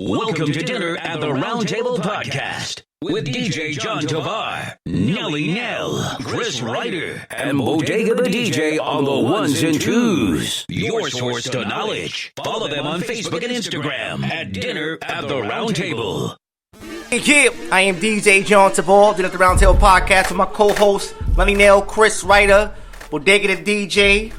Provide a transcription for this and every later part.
Welcome to dinner at the Roundtable Podcast with DJ John Tovar, Nelly Nell, Chris Ryder, and Bodega the DJ on the ones and twos. Your source to knowledge. Follow them on Facebook and Instagram at Dinner at the Roundtable. Yeah, I am DJ John Tovar, Dinner at the Roundtable Podcast with my co-host Nelly Nell, Chris Ryder, Bodega the DJ.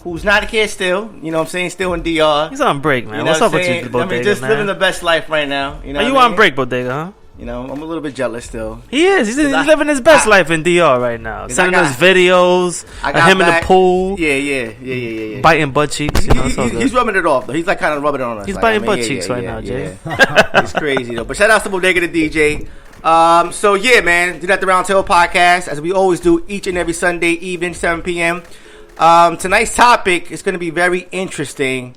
Who's not here still, you know what I'm saying, still in DR. He's on break, man. You know What's up with you, Bodega, I mean, just man? living the best life right now. You know Are you what I on mean? break, Bodega, huh? You know, I'm a little bit jealous still. He is. He's living his best life in DR right now. Sending us videos of him in the pool. Yeah. Biting butt cheeks. You know, He's rubbing it off, though. He's like kind of rubbing it on us. He's like, biting butt cheeks right now, Jay. It's crazy, though. But shout out to Bodega the DJ. So, yeah, man. Do that the Roundtable Podcast, as we always do each and every Sunday evening, 7 p.m. Tonight's topic is going to be very interesting.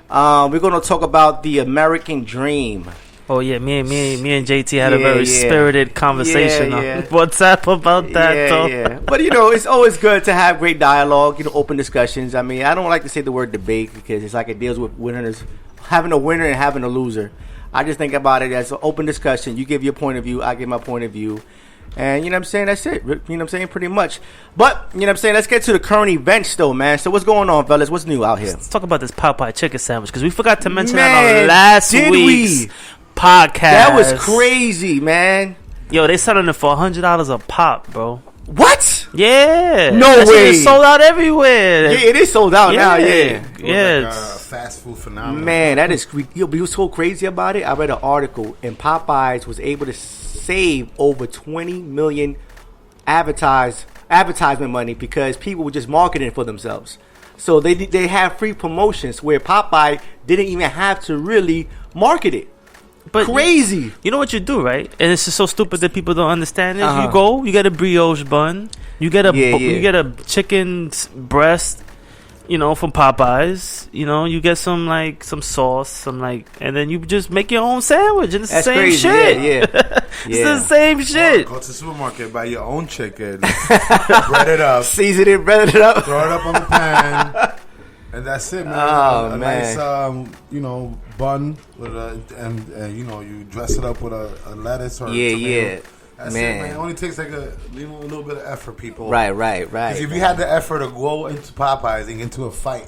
We're going to talk about the American dream. Oh yeah, me and JT had a very spirited conversation on WhatsApp about that. Yeah. But you know, it's always good to have great dialogue. You know, open discussions. I mean, I don't like to say the word debate because it's like it deals with winners, having a winner and having a loser. I just think about it as an open discussion. You give your point of view, I give my point of view. And, you know what I'm saying, that's it. You know what I'm saying, pretty much. But, you know what I'm saying, let's get to the current events, though, man. So what's going on, fellas? What's new out here? Let's talk about this Popeye chicken sandwich, because we forgot to mention that on last week's podcast. That was crazy, man. Yo, they selling it for $100 a pop, bro. What? Yeah. No way. It's sold out everywhere. Yeah, it is sold out now, Yeah. Like fast food phenomenon. Man, that is... Yo, but you was so crazy about it. I read an article, and Popeyes was able to save over $20 million advertisement money because people were just marketing for themselves. So they have free promotions where Popeye didn't even have to really market it. But crazy. You know what you do, right? And it's just so stupid that people don't understand it. You get a brioche bun, you get a chicken breast, you know, from Popeyes. You know, you get some sauce, and then you just make your own sandwich. And it's the same crazy. shit. Yeah. It's the same shit. Go to the supermarket, buy your own chicken, bread it up, season it, bread it up, throw it up on the pan, and that's it, man. Oh, a man. Nice, bun with and you dress it up with a lettuce or a tomato. That's man. It, man. It only takes like a little bit of effort, people. Right. Because if you had the effort to go into Popeyes and get into a fight,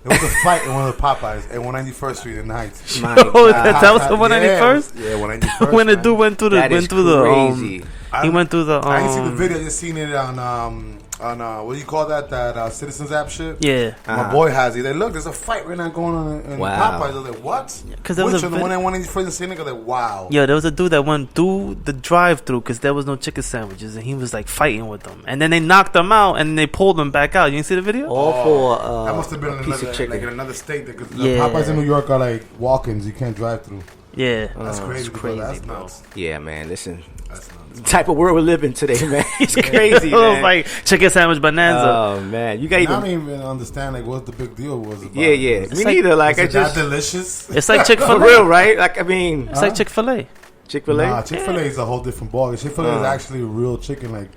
there was a fight in one of the Popeyes at 191st Street in the Heights. That was the 191st? Yeah, 191st. When the dude went through the crazy. He went through the I didn't see the video, just seen it on what do you call that Citizens app shit? Yeah. My boy has it. They look, there's a fight right now going on in Popeyes. I was like, what? Because there was the one that went in the same nigga, like, wow. Yo, there was a dude that went through the drive-through because there was no chicken sandwiches, and he was like fighting with them, and then they knocked him out, and they pulled him back out. You didn't see the video? For that must have been a piece of chicken. like in another state, because Popeyes in New York are like walk-ins. You can't drive through. Yeah, that's crazy. That's bro. nuts. Yeah, man. Listen, that's nuts. The type of world we live in today, man. It's crazy, It was man. like chicken sandwich bonanza. Oh man, you got I don't even understand like what the big deal was about. Yeah. Me neither. Like, is that delicious? It's like Chick-fil-A. For real, right? Like, I mean, It's like Chick-fil-A. Chick-fil-A. Nah, Chick-fil-A is a whole different ball. Chick-fil-A is actually real chicken, like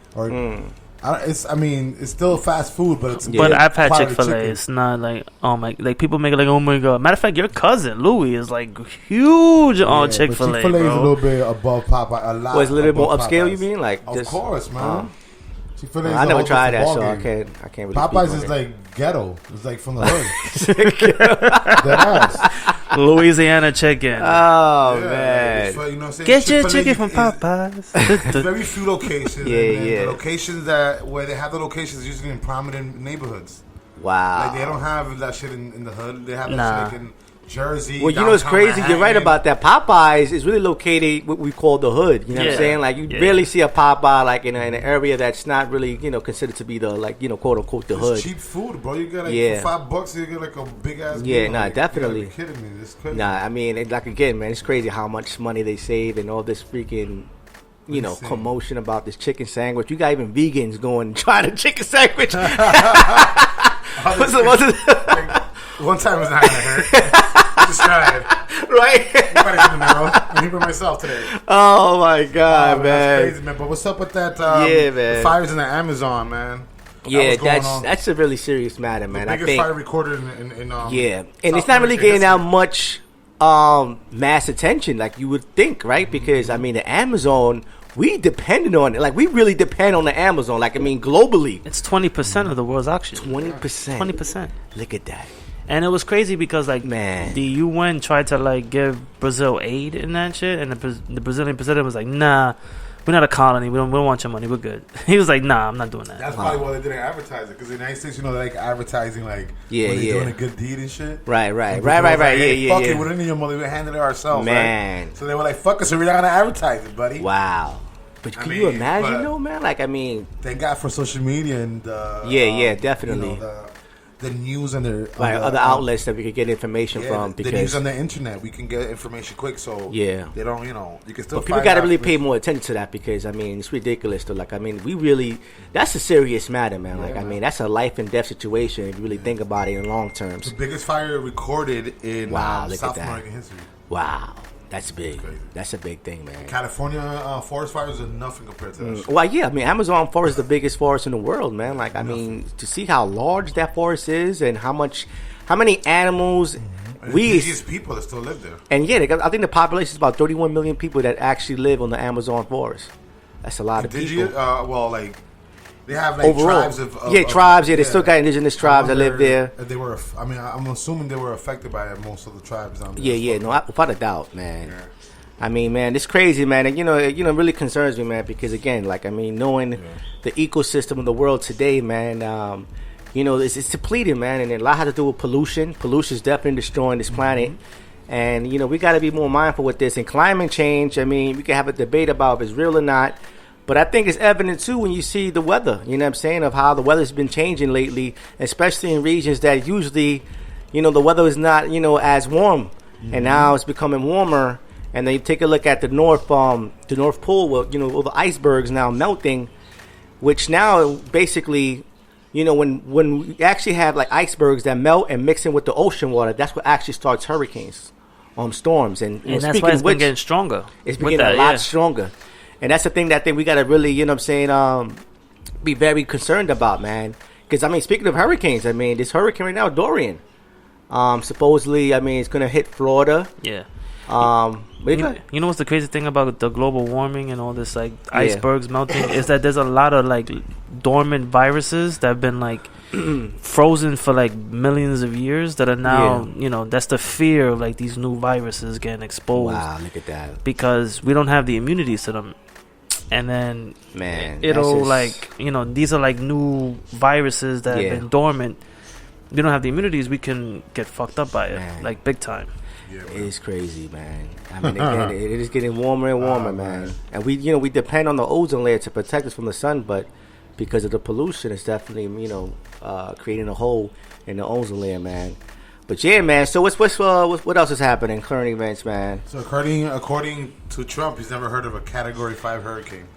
it's still fast food, but it's But I've had quality Chick-fil-A. chicken. It's not like people make it like, oh my god. Matter of fact, your cousin Louis is like huge on Chick-fil-A. Chick-fil-A is a bro. little bit above Popeye. A lot. Was a little bit more above upscale? Popeyes. You mean like? Of just, course, man. Chick-fil-A. I never tried that, so I can't. Really Popeyes is like ghetto. It's like from the hood. That ass. Louisiana chicken. Oh Yeah, man. it's, you know what I'm saying? Get your Chick-fil-A chicken from is- Popeyes. There's very few locations. Yeah, and yeah. The locations where they have the locations usually in prominent neighborhoods. Wow. Like they don't have that shit in the hood. They have that Nah. shit like in Jersey. Well, you know, it's downtown crazy. You're right Manhattan. about that. Popeyes is really located what we call the hood. You know what I'm Yeah. saying? Like, you barely see a Popeye like in an area that's not really, considered to be the quote unquote the hood. It's cheap food, bro. You get like Yeah. for $5, you get like a big ass. Yeah, meal. nah, Like, definitely. You gotta be kidding me? It's crazy. Nah, I mean, like again, man, it's crazy how much money they save and all this freaking, Insane. commotion about this chicken sandwich. You got even vegans going trying a chicken sandwich. What's it? Like, one time was not gonna hurt. Just try it. Right? Nobody's in the mirror. I'm here by myself today. Oh my God, man! That's crazy, man. But what's up with that? Man. The fires in the Amazon, man. Yeah, that's a really serious matter, man. The biggest fire recorded in yeah, and it's not really getting out much mass attention like you would think, right? Because I mean, the Amazon, we depended on it. Like, we really depend on the Amazon. Like, I mean, globally, it's 20% of the world's oxygen. 20%. 20%. Look at that. And it was crazy because, like, man, the UN tried to, like, give Brazil aid in that shit, and the Brazilian president was like, nah, we're not a colony. We don't want your money. We're good. He was like, nah, I'm not doing that. That's probably why they didn't advertise it, because in the United States, you know, they like advertising, like, when they're doing a good deed and shit. Right. Like, fuck it, we don't need your money. We handle it ourselves, man. Right? So they were like, fuck us, so we're not going to advertise it, buddy. Wow. But can you imagine, though, man? Like, I mean, thank God for social media and definitely. You know, the news and their other outlets that we could get information from. Because the news on the internet, we can get information quick. So they don't, you know, you can still. But people got to really pay more attention to that, because I mean, it's ridiculous. Though, like, I mean, that's a serious matter, man. Like, I mean, that's a life and death situation if you really think about it in long terms. The biggest fire recorded in South American history. Wow. That's big. That's a big thing, man. California forest fires are nothing compared to that shit. Well, yeah, I mean, Amazon forest is the biggest forest in the world, man. Like, I mean, to see how large that forest is and how many animals indigenous people that still live there. And I think the population is about 31 million people that actually live on the Amazon forest. That's a lot of people. They have like overall tribes of tribes. They still got indigenous tribes that live there. They were. I mean, I'm assuming they were affected by most of the tribes down there. Without a doubt, man. Yeah. I mean, man, it's crazy, man. And it really concerns me, man, because again, like, I mean, knowing the ecosystem of the world today, man, it's depleted, man, and a lot has to do with pollution. Pollution is definitely destroying this planet. And we got to be more mindful with this. And climate change, I mean, we can have a debate about if it's real or not. But I think it's evident, too, when you see the weather, you know what I'm saying, of how the weather's been changing lately, especially in regions that usually, the weather is not, as warm. And now it's becoming warmer. And then you take a look at the North Pole, where, all the icebergs now melting, which now basically, when we actually have, like, icebergs that melt and mix in with the ocean water, that's what actually starts hurricanes, storms. And that's why it's been getting stronger. It's been getting a lot stronger. And that's the thing that I think we got to really, be very concerned about, man. Because, I mean, speaking of hurricanes, I mean, this hurricane right now, Dorian, supposedly, I mean, it's going to hit Florida. Yeah. You know what's the crazy thing about the global warming and all this, like, icebergs melting, is that there's a lot of, like, dormant viruses that have been, like, frozen for, like, millions of years that are now, that's the fear of, like, these new viruses getting exposed. Wow, look at that. Because we don't have the immunity to them. And then it'll, like, these are, like, new viruses that have been dormant. We don't have the immunities. We can get fucked up by it, like, big time. Yeah, it is crazy, man. I mean, again, it is getting warmer and warmer, man. And we depend on the ozone layer to protect us from the sun, but because of the pollution, it's definitely, creating a hole in the ozone layer, man. But yeah, man. So what else is happening? Current events, man. So according to Trump, he's never heard of a Category 5 hurricane.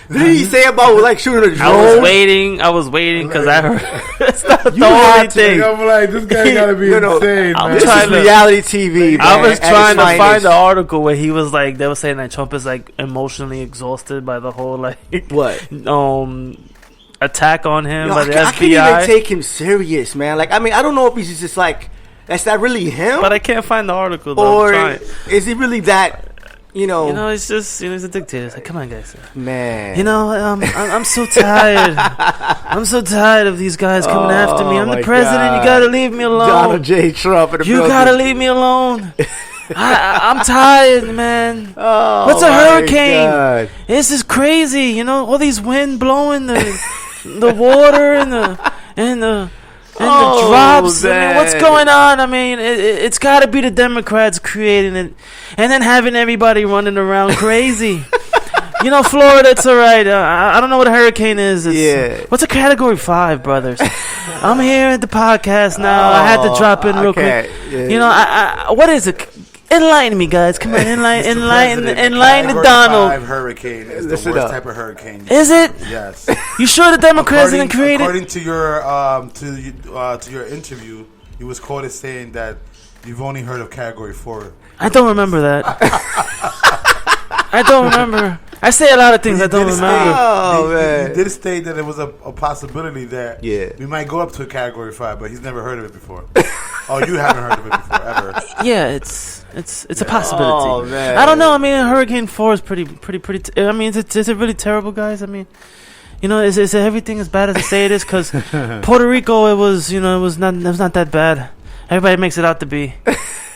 Did he say about, like, shooting a drone? I was waiting because I heard that's not the only thing. I'm like, this guy gotta be insane, man. This is reality TV, man. I was trying to find the article where he was like, they were saying that Trump is, like, emotionally exhausted by the whole, like, what attack on him by the FBI. I can't even take him serious, man. Like, I mean, I don't know if he's just like, that's not really him. But I can't find the article, though. Or is he really that... it's just, he's a dictator. It's like, come on, guys. Man. I'm so tired. I'm so tired of these guys coming after me. I'm the president. God. You got to leave me alone. Donald J. Trump. You got to leave me alone. I'm tired, man. What's a hurricane? God. This is crazy. All these wind blowing the water and the drops. I mean, what's going on? I mean, it's got to be the Democrats creating it, and then having everybody running around crazy. Florida, it's all right. I don't know what a hurricane is. What's a Category 5, brothers? I'm here at the podcast now. I had to drop in real quick. What is it? Enlighten me, guys. Come on, enlighten the Donald. 5 hurricane is the worst type of hurricane. Is it? Yes. You sure the Democrats didn't create it? According to your your interview, he was quoted saying that you've only heard of Category 4. I don't remember that. I don't remember. I say a lot of things I don't remember. He did state that it was a possibility that we might go up to a Category 5, but he's never heard of it before. Oh, you haven't heard of it before ever? Yeah, it's a possibility. Oh, man. I don't know. I mean, Hurricane 4 is pretty. I mean, is it really terrible, guys? I mean, you know, is everything as bad as they say it is? Because Puerto Rico, it was not that bad. Everybody makes it out to be.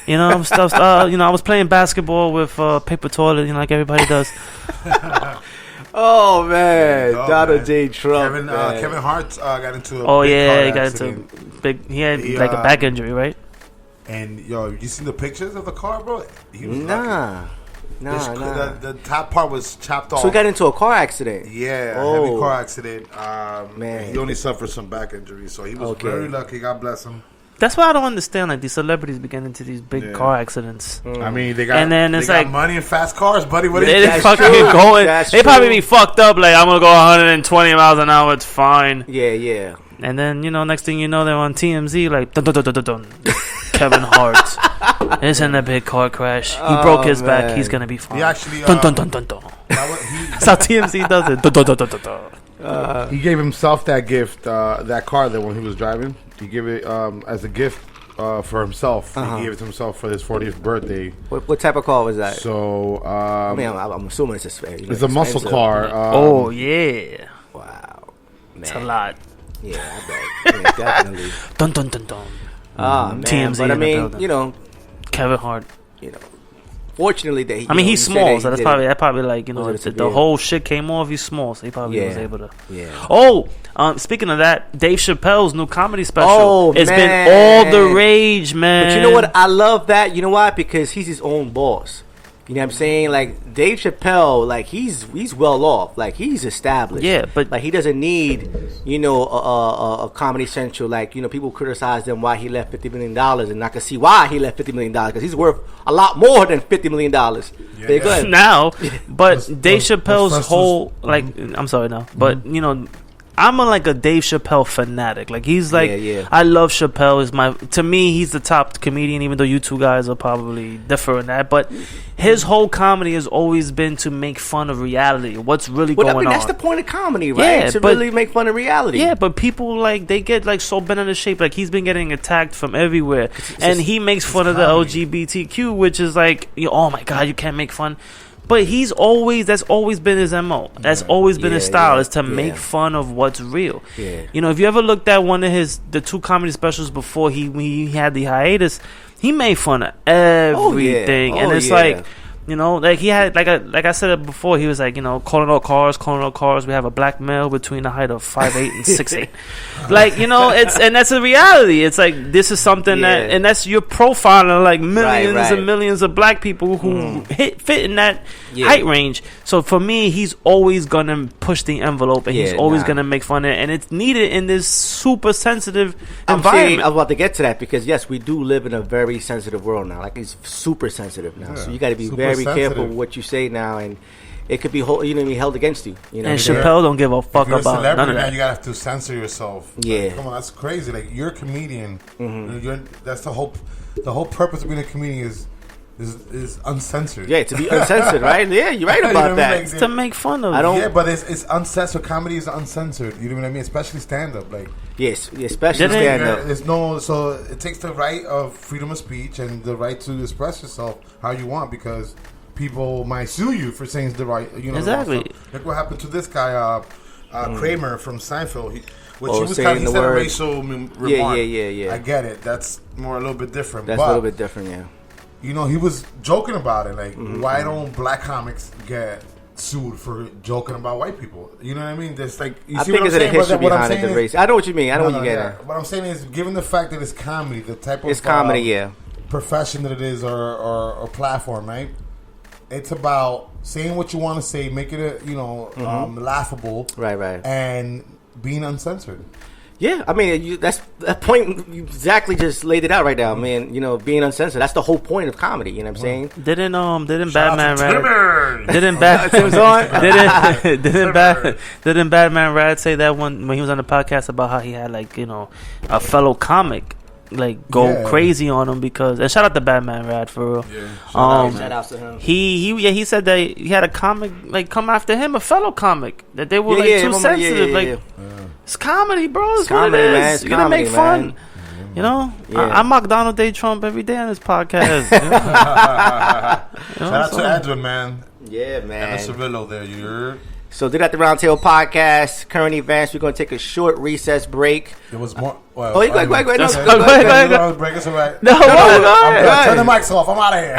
You know, I was playing basketball with paper toilet, like everybody does. Oh man, Donald J. Trump. Kevin Hart got into a he had like a back injury, right? And you seen the pictures of the car, bro? He was nah. The top part was chopped off. So he got into a car accident. Yeah, heavy car accident. Man, he only suffered some back injuries, so he was very lucky. God bless him. That's why I don't understand. Like, these celebrities be getting into these big car accidents. I mean, they got money and fast cars, buddy. What they fucking going? They probably be fucked up. Like, I'm gonna go 120 miles an hour. It's fine. Yeah. And then next thing you know, they're on TMZ. Like, dun, dun, dun, dun, dun, dun. Kevin Hart is in a big car crash. He broke his back. He's gonna be fine. He actually dun, dun, dun, dun, dun. That's how TMZ does it. Dun, dun, dun, dun, dun, dun. He gave himself that gift, that car that when he was driving. He gave it as a gift for himself. He gave it to himself for his 40th birthday. What type of car was that? So, I'm assuming it's it's a muscle car. Oh, yeah. Wow. Man. It's a lot. Yeah, I bet. Yeah, definitely. Dun, dun, dun, dun. Man. TMZ but I mean, Kevin Hart. Fortunately, that he's small, so that's probably like the whole shit came off. He's small, so he probably was able to. Yeah. Oh, speaking of that, Dave Chappelle's new comedy special. It's been all the rage, man. But you know what? I love that. You know why? Because he's his own boss. You know what I'm saying? Like Dave Chappelle, like he's well off. Like he's established. Yeah, but like he doesn't need, a Comedy Central. Like people criticize him why he left $50 million, and I can see why he left $50 million because he's worth a lot more than $50 million. Yeah, go ahead. Now, but Dave Chappelle's whole I'm sorry now, but I'm a Dave Chappelle fanatic. Like he's like, I love Chappelle. To me, he's the top comedian. Even though you two guys are probably different in that, but his whole comedy has always been to make fun of reality. What's really going on? That's the point of comedy, right? Yeah, to really make fun of reality. Yeah, but people they get so bent out of shape. Like he's been getting attacked from everywhere, and he makes fun of the LGBTQ, which is like, oh my god, you can't make fun. But that's always been his MO. That's always been his style, is to make fun of what's real. Yeah. If you ever looked at one of the 2 comedy specials before he had the hiatus, he made fun of everything. And it's like, he had, like I said it before, he was like, calling out cars. We have a black male between the height of 5'8" and 6'8". And that's a reality. It's like, this is something and that's your profiling like millions and millions of black people who fit in that height range. So for me, he's always gonna push the envelope, and he's always gonna make fun of it, and it's needed in this super sensitive environment. I was about to get to that because yes, we do live in a very sensitive world now. Like it's super sensitive now, so you got to be very careful with what you say now, and it could be held against you. And Chappelle don't give a fuck about none of that. You gotta have to censor yourself. Yeah, like, come on, that's crazy. Like you're a comedian. That's the whole purpose of being a comedian is uncensored. Yeah, to be uncensored, right? Yeah, you're right about that. It's to make fun of. But it's uncensored. Comedy is uncensored. You know what I mean? Especially stand up, like. Yes, especially stand up. So it takes the right of freedom of speech and the right to express yourself how you want, because people might sue you for saying the right. Exactly. Like what happened to this guy, Kramer from Seinfeld. He said a racial remark. Yeah. I get it. That's a little bit different. That's a little bit different, yeah. He was joking about it. Like, why don't black comics get sued for joking about white people? You know what I mean? There's like, you see what I'm saying? There's a history behind the race. I know what you mean. I know what you get at. What I'm saying is, given the fact that it's comedy, the type of profession that it is, or platform, right? It's about saying what you want to say, making it, laughable, right, and being uncensored. Yeah, I mean, that point, you exactly just laid it out right now, man. You know, being uncensored, that's the whole point of comedy, you know what I'm saying? Didn't Batman didn't Batman Rad say that when he was on the podcast about how he had, like, you know, a fellow comic like go crazy on him because, and shout out to Batman Rad for real. Yeah. Shout out to him. He said that he had a comic like come after him, a fellow comic, that they were too sensitive. It's comedy, bro. It's comedy, what it is. Man. You're gonna make fun. You know, I mock Donald J. Trump every day on this podcast. You know? Shout out to Edwin, man. Yeah, man. And Cirillo there, you heard? So, did at the Roundtable Podcast, current events. We're going to take a short recess break. There was more. Well, go ahead. Break. It's all right. No, turn the mics off. I'm out of here.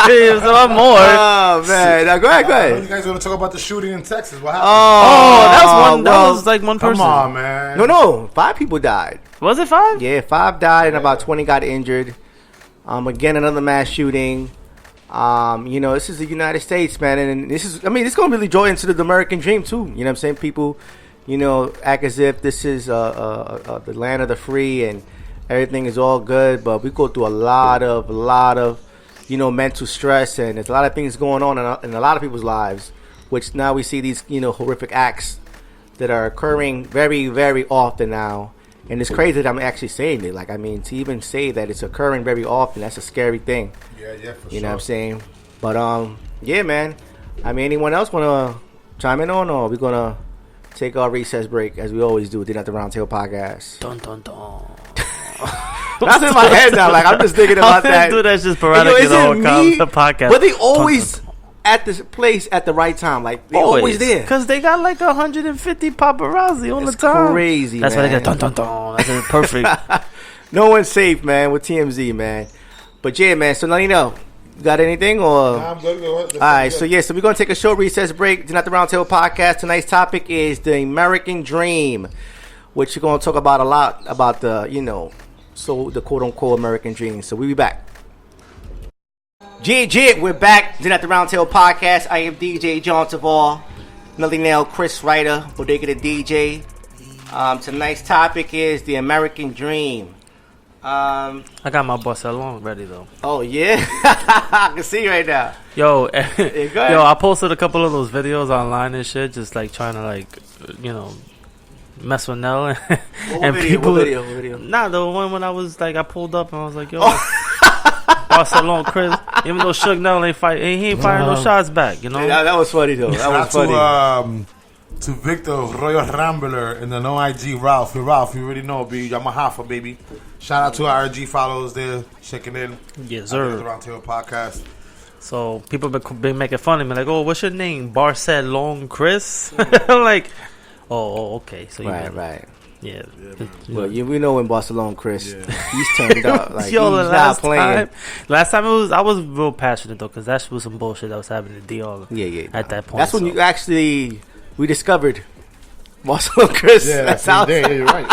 There's one more. Oh, man. Now, go ahead. You guys want to talk about the shooting in Texas? What happened? That was like one person. Come on, man. No. 5 people died. Was it 5? Yeah, 5 died and about 20 got injured. Again, another mass shooting. You know, this is the United States, man, and this is going to really draw into the American dream too. You know what I'm saying? People, you know, act as if this is the land of the free and everything is all good, but we go through a lot of, you know, mental stress, and there's a lot of things going on in a lot of people's lives, which now we see these, you know, horrific acts that are occurring very, very often now. And it's crazy that I'm actually saying it. Like, I mean, to even say that it's occurring very often, that's a scary thing. Yeah, for sure. You know what I'm saying? But, yeah, man. I mean, anyone else want to chime in on, or are we going to take our recess break, as we always do, at the Roundtable Podcast? Dun, dun, dun. That's in my head now. Like, I'm just thinking about that. Dude, that's just sporadic in all the podcast. But they always at this place at the right time. Like, they always there. Because they got like 150 paparazzi all the time. Crazy, that's man. Why they got dun, dun, dun. That's perfect. No one's safe, man, with TMZ, man. But yeah, man, so let me know. You got anything? Or? Nah, I'm good. All right, so we're going to take a short recess break. Not the Roundtable Podcast. Tonight's topic is the American Dream, which we're going to talk about a lot about the, you know, so the quote-unquote American Dream. So we'll be back. We're back. Not the Roundtable Podcast. I am DJ John Tavar. Nelly Nail, Chris Ryder, Bodega the DJ. Tonight's topic is the American Dream. I got my bus along ready though. Oh yeah, I can see right now. Yo, I posted a couple of those videos online and shit, just like trying to like, you know, mess with Nell and people. What video? Nah, the one when I was like, I pulled up and I was like, yo, Barcelona Chris. Even though Suge Nell ain't firing no shots back, you know. Yeah, that was funny though. That was funny. To Victor Royal Rambler and the no IG Ralph. Ralph, you already know, B. I'm a Hoffa, baby. Shout out to our IG followers there, checking in. Yes, sir. The Roundtable Podcast. So people been making fun of me, like, oh, what's your name? Barcelona Chris? I'm like, oh, okay. So right. Yeah. Well, we know when Barcelona Chris, he's turned up. Like, he's not playing. Last time I was real passionate though, because that was some bullshit that was happening to DR. Yeah. At that point, that's when you actually. We discovered Barcelona Chris. Yeah, that's you're right.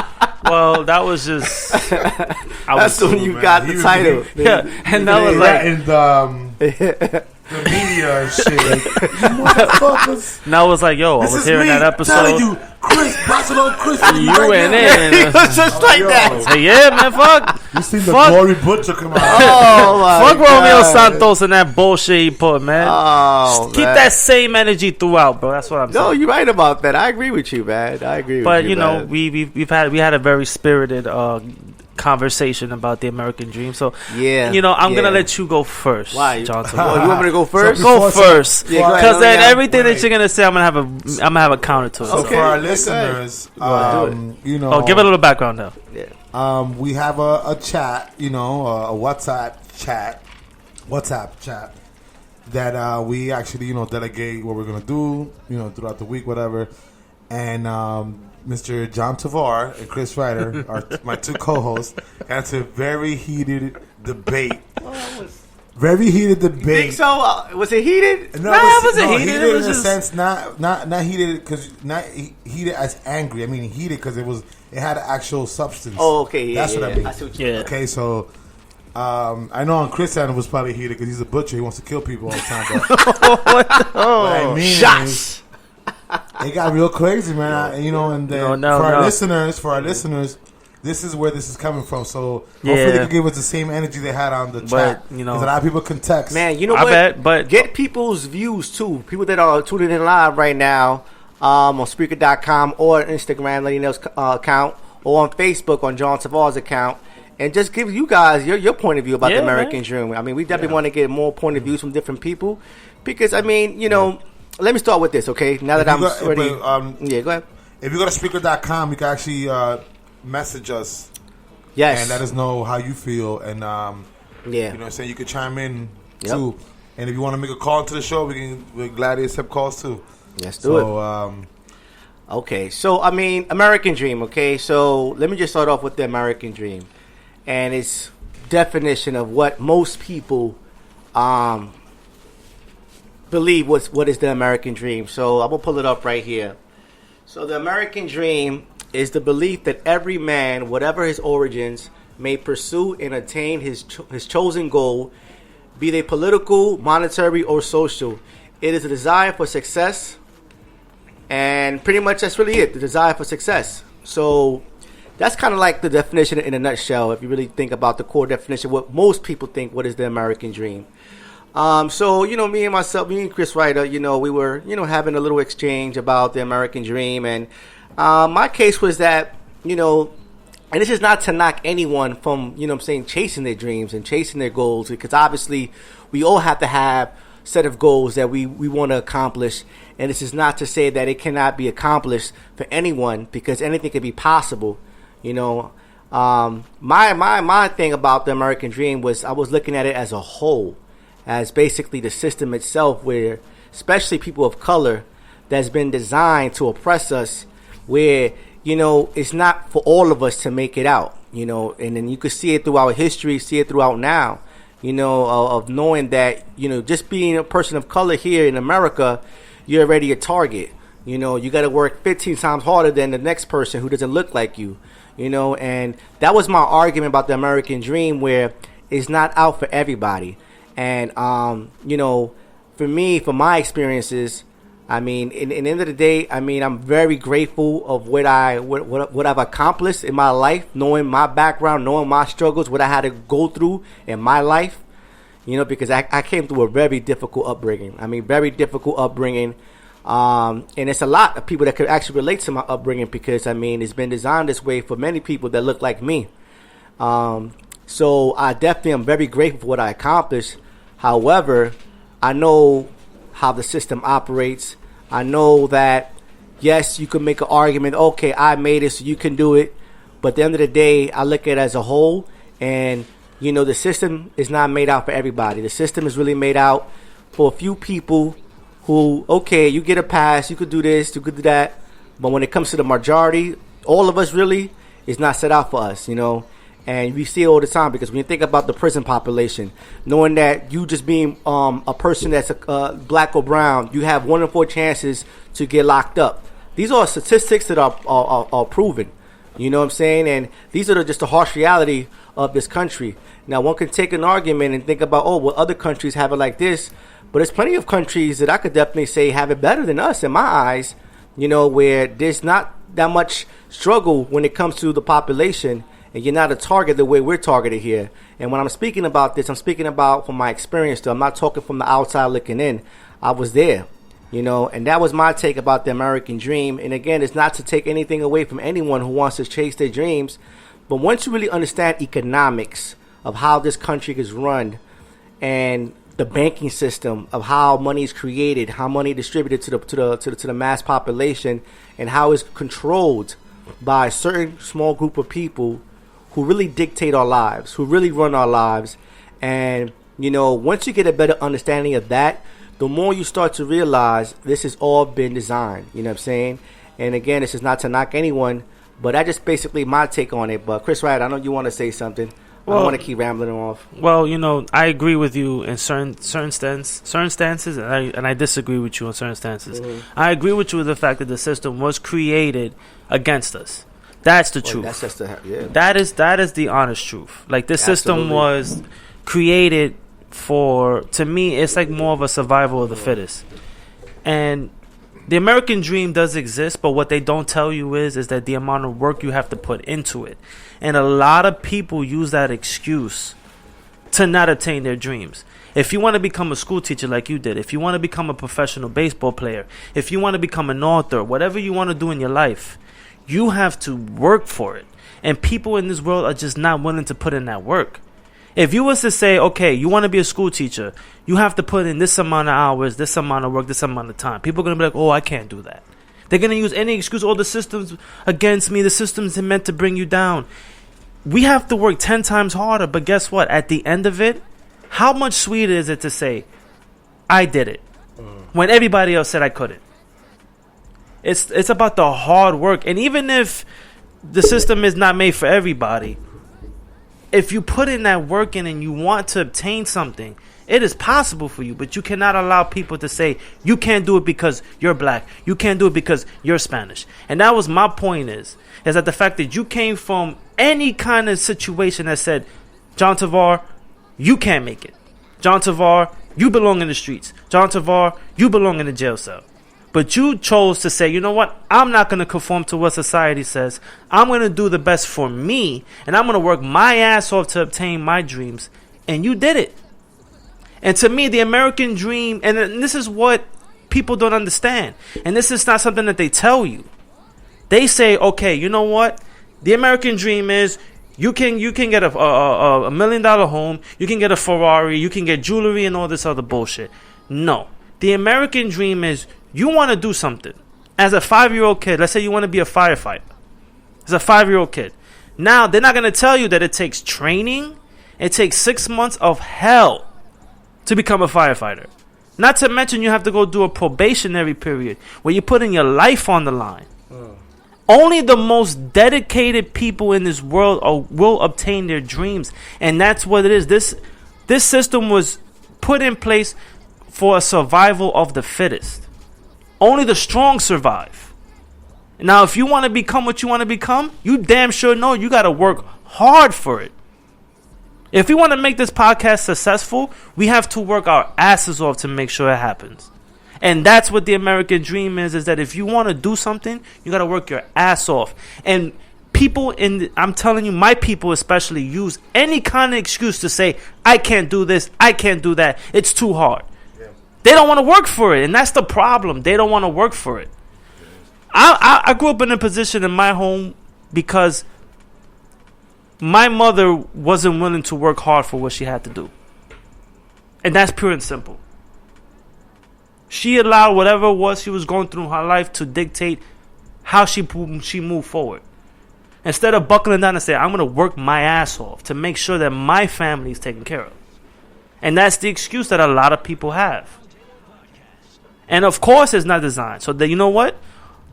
Well, that was just. That's when you got the title. Yeah, and that was like. The media and shit. Like, motherfuckers. Now it was like, yo, I was hearing that episode. Telling you, Barcelona Chris. You went in. It was just like that. Hey, yeah, man, fuck. You seen the Glory Butcher come out. Oh, my fuck Romeo Santos and that bullshit he put, man. Oh, keep that same energy throughout, bro. That's what I'm saying. No, you're right about that. I agree with you, man. But, you know, we had a very spirited conversation about the American Dream. So, you know, I'm gonna let you go first. Why, Johnson? Oh, you want me to go first? Go first, because then everything that you're gonna say, I'm gonna have a counter to it. So for our listeners, you know, give it a little background now. Yeah. We have a chat, you know, a WhatsApp chat that we actually, you know, delegate what we're gonna do, you know, throughout the week, whatever, and Mr. John Tavar and Chris Ryder, my two co-hosts, had a very heated debate. Very heated debate. You think so? Was it heated? No, it wasn't heated. It was in just a sense, not heated because not heated as angry. I mean, heated because it had an actual substance. Oh, okay. That's what I mean. I see what you mean. Okay, so. I know on Chris Adam was probably heated because he's a butcher. He wants to kill people all the time. But what I mean shots. it got real crazy, man. And then for our listeners, this is where this is coming from. So hopefully they can give us the same energy they had on the chat. Because a lot of people can text. Man, you know what? But get people's views too. People that are tuning in live right now on Spreaker.com or Instagram, Lenny Nail's account, or on Facebook on John Tavar's account. And just give you guys your point of view about the American dream. I mean, we definitely want to get more point of views from different people. Because, I mean, let me start with this, okay? Now that go ahead. If you go to Spreaker.com, you can actually message us. Yes. And let us know how you feel. And, you know what I'm saying? You can chime in, too. And if you want to make a call to the show, we're glad to accept calls, too. Let's do it. Okay. So, I mean, American dream, okay? So, let me just start off with the American dream. And its definition of what most people believe what is the American dream. So I'm going to pull it up right here. So the American dream is the belief that every man, whatever his origins, may pursue and attain his chosen goal, be they political, monetary, or social. It is a desire for success, and pretty much that's really it, the desire for success. So that's kind of like the definition in a nutshell, if you really think about the core definition, what most people think, what is the American dream. So, me and Chris Ryder, we were, having a little exchange about the American dream. And my case was that, and this is not to knock anyone from, chasing their dreams and chasing their goals. Because obviously we all have to have a set of goals that we want to accomplish. And this is not to say that it cannot be accomplished for anyone, because anything can be possible. My thing about the American dream was I was looking at it as a whole, as basically the system itself, where especially people of color, that's been designed to oppress us, where it's not for all of us to make it out, and then you could see it throughout history, see it throughout now, of knowing that just being a person of color here in America, you're already a target. You got to work 15 times harder than the next person who doesn't look like you. And that was my argument about the American dream, where it's not out for everybody. And, for me, for my experiences, I mean, in the end of the day, I mean, I'm very grateful of what I've accomplished in my life, knowing my background, knowing my struggles, what I had to go through in my life, because I came through a very difficult upbringing. And it's a lot of people that could actually relate to my upbringing, because, I mean, it's been designed this way for many people that look like me. So I definitely am very grateful for what I accomplished. However, I know how the system operates. I know that, yes, you can make an argument, okay, I made it, so you can do it. But at the end of the day, I look at it as a whole. And, the system is not made out for everybody. The system is really made out for a few people who, okay, you get a pass, you could do this, you could do that. But when it comes to the majority, all of us really, is not set out for us, And we see it all the time, because when you think about the prison population, knowing that you just being a person that's black or brown, you have 1 in 4 chances to get locked up. These are statistics that are proven. You know what I'm saying? And these are just the harsh reality of this country. Now, one can take an argument and think about, other countries have it like this. But there's plenty of countries that I could definitely say have it better than us in my eyes, where there's not that much struggle when it comes to the population, and you're not a target the way we're targeted here. And when I'm speaking about this, I'm speaking about from my experience, though. I'm not talking from the outside looking in. I was there, and that was my take about the American dream. And again, it's not to take anything away from anyone who wants to chase their dreams. But once you really understand economics of how this country is run, and the banking system of how money is created, how money is distributed to the mass population, and how it's controlled by a certain small group of people who really dictate our lives, who really run our lives. And, once you get a better understanding of that, the more you start to realize this has all been designed. You know what I'm saying? And again, this is not to knock anyone, but that's just basically my take on it. But Chris Wright, I know you want to say something. I don't want to keep rambling off. Well, I agree with you in certain stances, and I disagree with you on certain stances. Mm-hmm. I agree with you with the fact that the system was created against us. That's the truth. That's just that is the honest truth. Like, this system was created for, to me, it's like more of a survival of the fittest. And The American dream does exist, but what they don't tell you is that the amount of work you have to put into it. And a lot of people use that excuse to not attain their dreams. If you want to become a school teacher like you did, if you want to become a professional baseball player, if you want to become an author, whatever you want to do in your life, you have to work for it. And people in this world are just not willing to put in that work. If you was to say, okay, you want to be a school teacher, you have to put in this amount of hours, this amount of work, this amount of time. People are going to be like, oh, I can't do that. They're going to use any excuse, the system's against me, the system's meant to bring you down. We have to work 10 times harder, but guess what? At the end of it, how much sweeter is it to say, I did it, when everybody else said I couldn't? It's about the hard work. And even if the system is not made for everybody, if you put in that work in and you want to obtain something, it is possible for you. But you cannot allow people to say, you can't do it because you're black. You can't do it because you're Spanish. And that was my point is that the fact that you came from any kind of situation that said, John Tovar, you can't make it. John Tovar, you belong in the streets. John Tovar, you belong in the jail cell. But you chose to say, you know what? I'm not going to conform to what society says. I'm going to do the best for me. And I'm going to work my ass off to obtain my dreams. And you did it. And to me, the American dream, and this is what people don't understand. And this is not something that they tell you. They say, okay, you know what? The American dream is you can get a $1 million home, you can get a Ferrari, you can get jewelry and all this other bullshit. No. The American dream is you want to do something. As a 5-year-old kid, let's say you want to be a firefighter. As a 5-year-old kid. Now, they're not going to tell you that it takes training. It takes 6 months of hell to become a firefighter. Not to mention you have to go do a probationary period where you're putting your life on the line. Only the most dedicated people in this world will obtain their dreams. And that's what it is. This system was put in place for a survival of the fittest. Only the strong survive. Now, if you want to become what you want to become, you damn sure know you got to work hard for it. If we want to make this podcast successful, we have to work our asses off to make sure it happens. And that's what the American dream is that if you want to do something, you got to work your ass off. And people I'm telling you, my people especially use any kind of excuse to say, I can't do this, I can't do that. It's too hard. Yeah. They don't want to work for it. And that's the problem. They don't want to work for it. I grew up in a position in my home because my mother wasn't willing to work hard for what she had to do. And that's pure and simple. She allowed whatever it was she was going through in her life to dictate how she moved forward. Instead of buckling down and saying, I'm going to work my ass off to make sure that my family is taken care of. And that's the excuse that a lot of people have. And of course it's not designed. So that, you know what?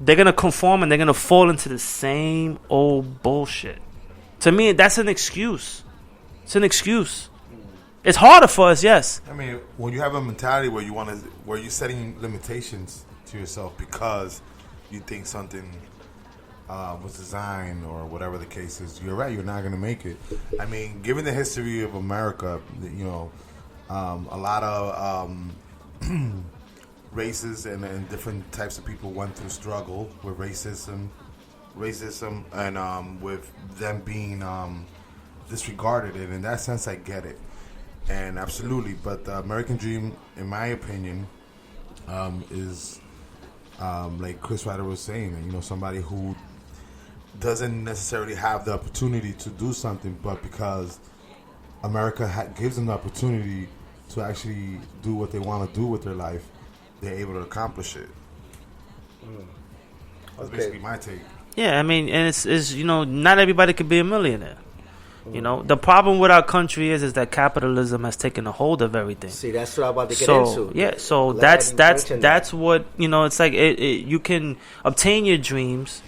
They're going to conform and they're going to fall into the same old bullshit. To me, that's an excuse. It's an excuse. It's harder for us, yes. I mean, when you have a mentality where you're setting limitations to yourself because you think something was designed or whatever the case is, you're right. You're not going to make it. I mean, given the history of America, you know, a lot of races and different types of people went through struggle with racism, and with them being disregarded. And in that sense, I get it. And absolutely, but the American dream, in my opinion, is like Chris Ryder was saying, you know, somebody who doesn't necessarily have the opportunity to do something, but because America gives them the opportunity to actually do what they want to do with their life, they're able to accomplish it. That's basically my take. Yeah, I mean, and it's you know, not everybody could be a millionaire. You know, the problem with our country is that capitalism has taken a hold of everything. See, that's what I'm about to get into. Yeah, so that's what, you know, it's like you can obtain your dreams,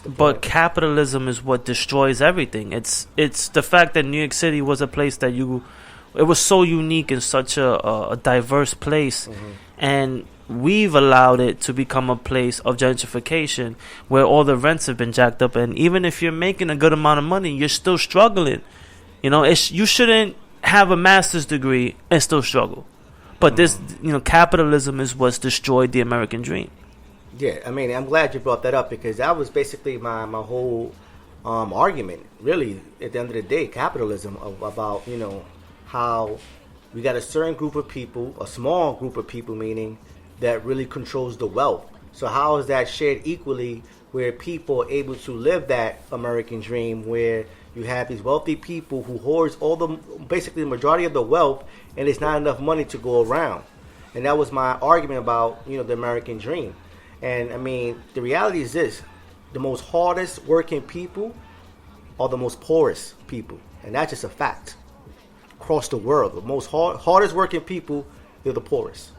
but capitalism is what destroys everything. It's the fact that New York City was a place that it was so unique and such a diverse place, and we've allowed it to become a place of gentrification where all the rents have been jacked up. And even if you're making a good amount of money, you're still struggling. You know, you shouldn't have a master's degree and still struggle. But this, you know, capitalism is what's destroyed the American dream. Yeah, I mean, I'm glad you brought that up because that was basically my whole argument. Really, at the end of the day, capitalism about how we got a certain group of people, a small group of people, meaning that really controls the wealth. So how is that shared equally, where people are able to live that American dream, where you have these wealthy people who hoards basically the majority of the wealth, and there's not enough money to go around. And that was my argument about the American dream. And I mean, the reality is this: the most hardest working people are the most poorest people, and that's just a fact. Across the world, the most hardest working people, they're the poorest.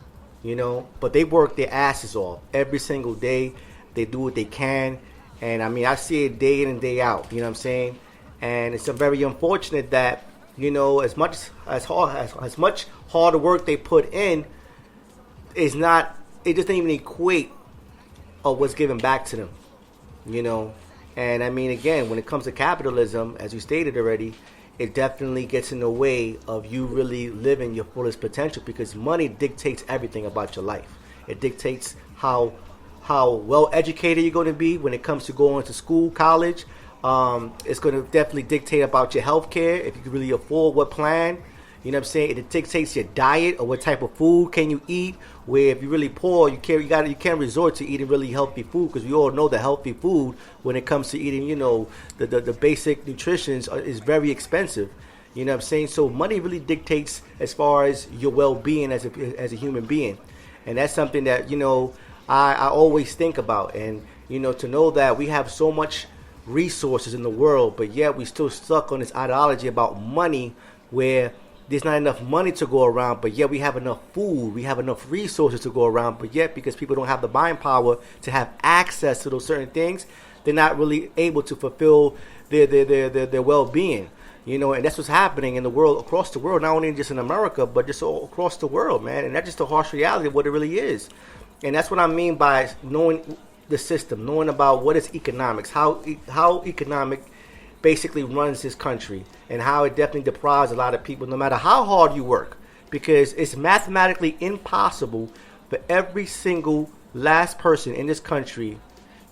But they work their asses off every single day. They do what they can, and I mean, I see it day in and day out. You know what I'm saying? And it's very unfortunate that as much harder work they put in, it just doesn't even equate of what's given back to them. And I mean, again, when it comes to capitalism, as you stated already, it definitely gets in the way of you really living your fullest potential, because money dictates everything about your life. It dictates how well educated you're going to be when it comes to going to school, college. It's going to definitely dictate about your health care, if you can really afford what plan. You know what I'm saying? It dictates your diet, or what type of food can you eat. Where if you're really poor, you can't resort to eating really healthy food, because we all know that healthy food, when it comes to eating, the basic nutrition is very expensive. You know what I'm saying? So money really dictates as far as your well-being as a human being, and that's something that I always think about. And to know that we have so much resources in the world, but yet we still stuck on this ideology about money, where there's not enough money to go around, but yet we have enough food, we have enough resources to go around, but yet because people don't have the buying power to have access to those certain things, they're not really able to fulfill their well-being. And that's what's happening in the world, across the world, not only just in America, but just all across the world, man. And that's just the harsh reality of what it really is. And that's what I mean by knowing the system, knowing about what is economics, how economic basically runs this country, and how it definitely deprives a lot of people, no matter how hard you work, because it's mathematically impossible for every single last person in this country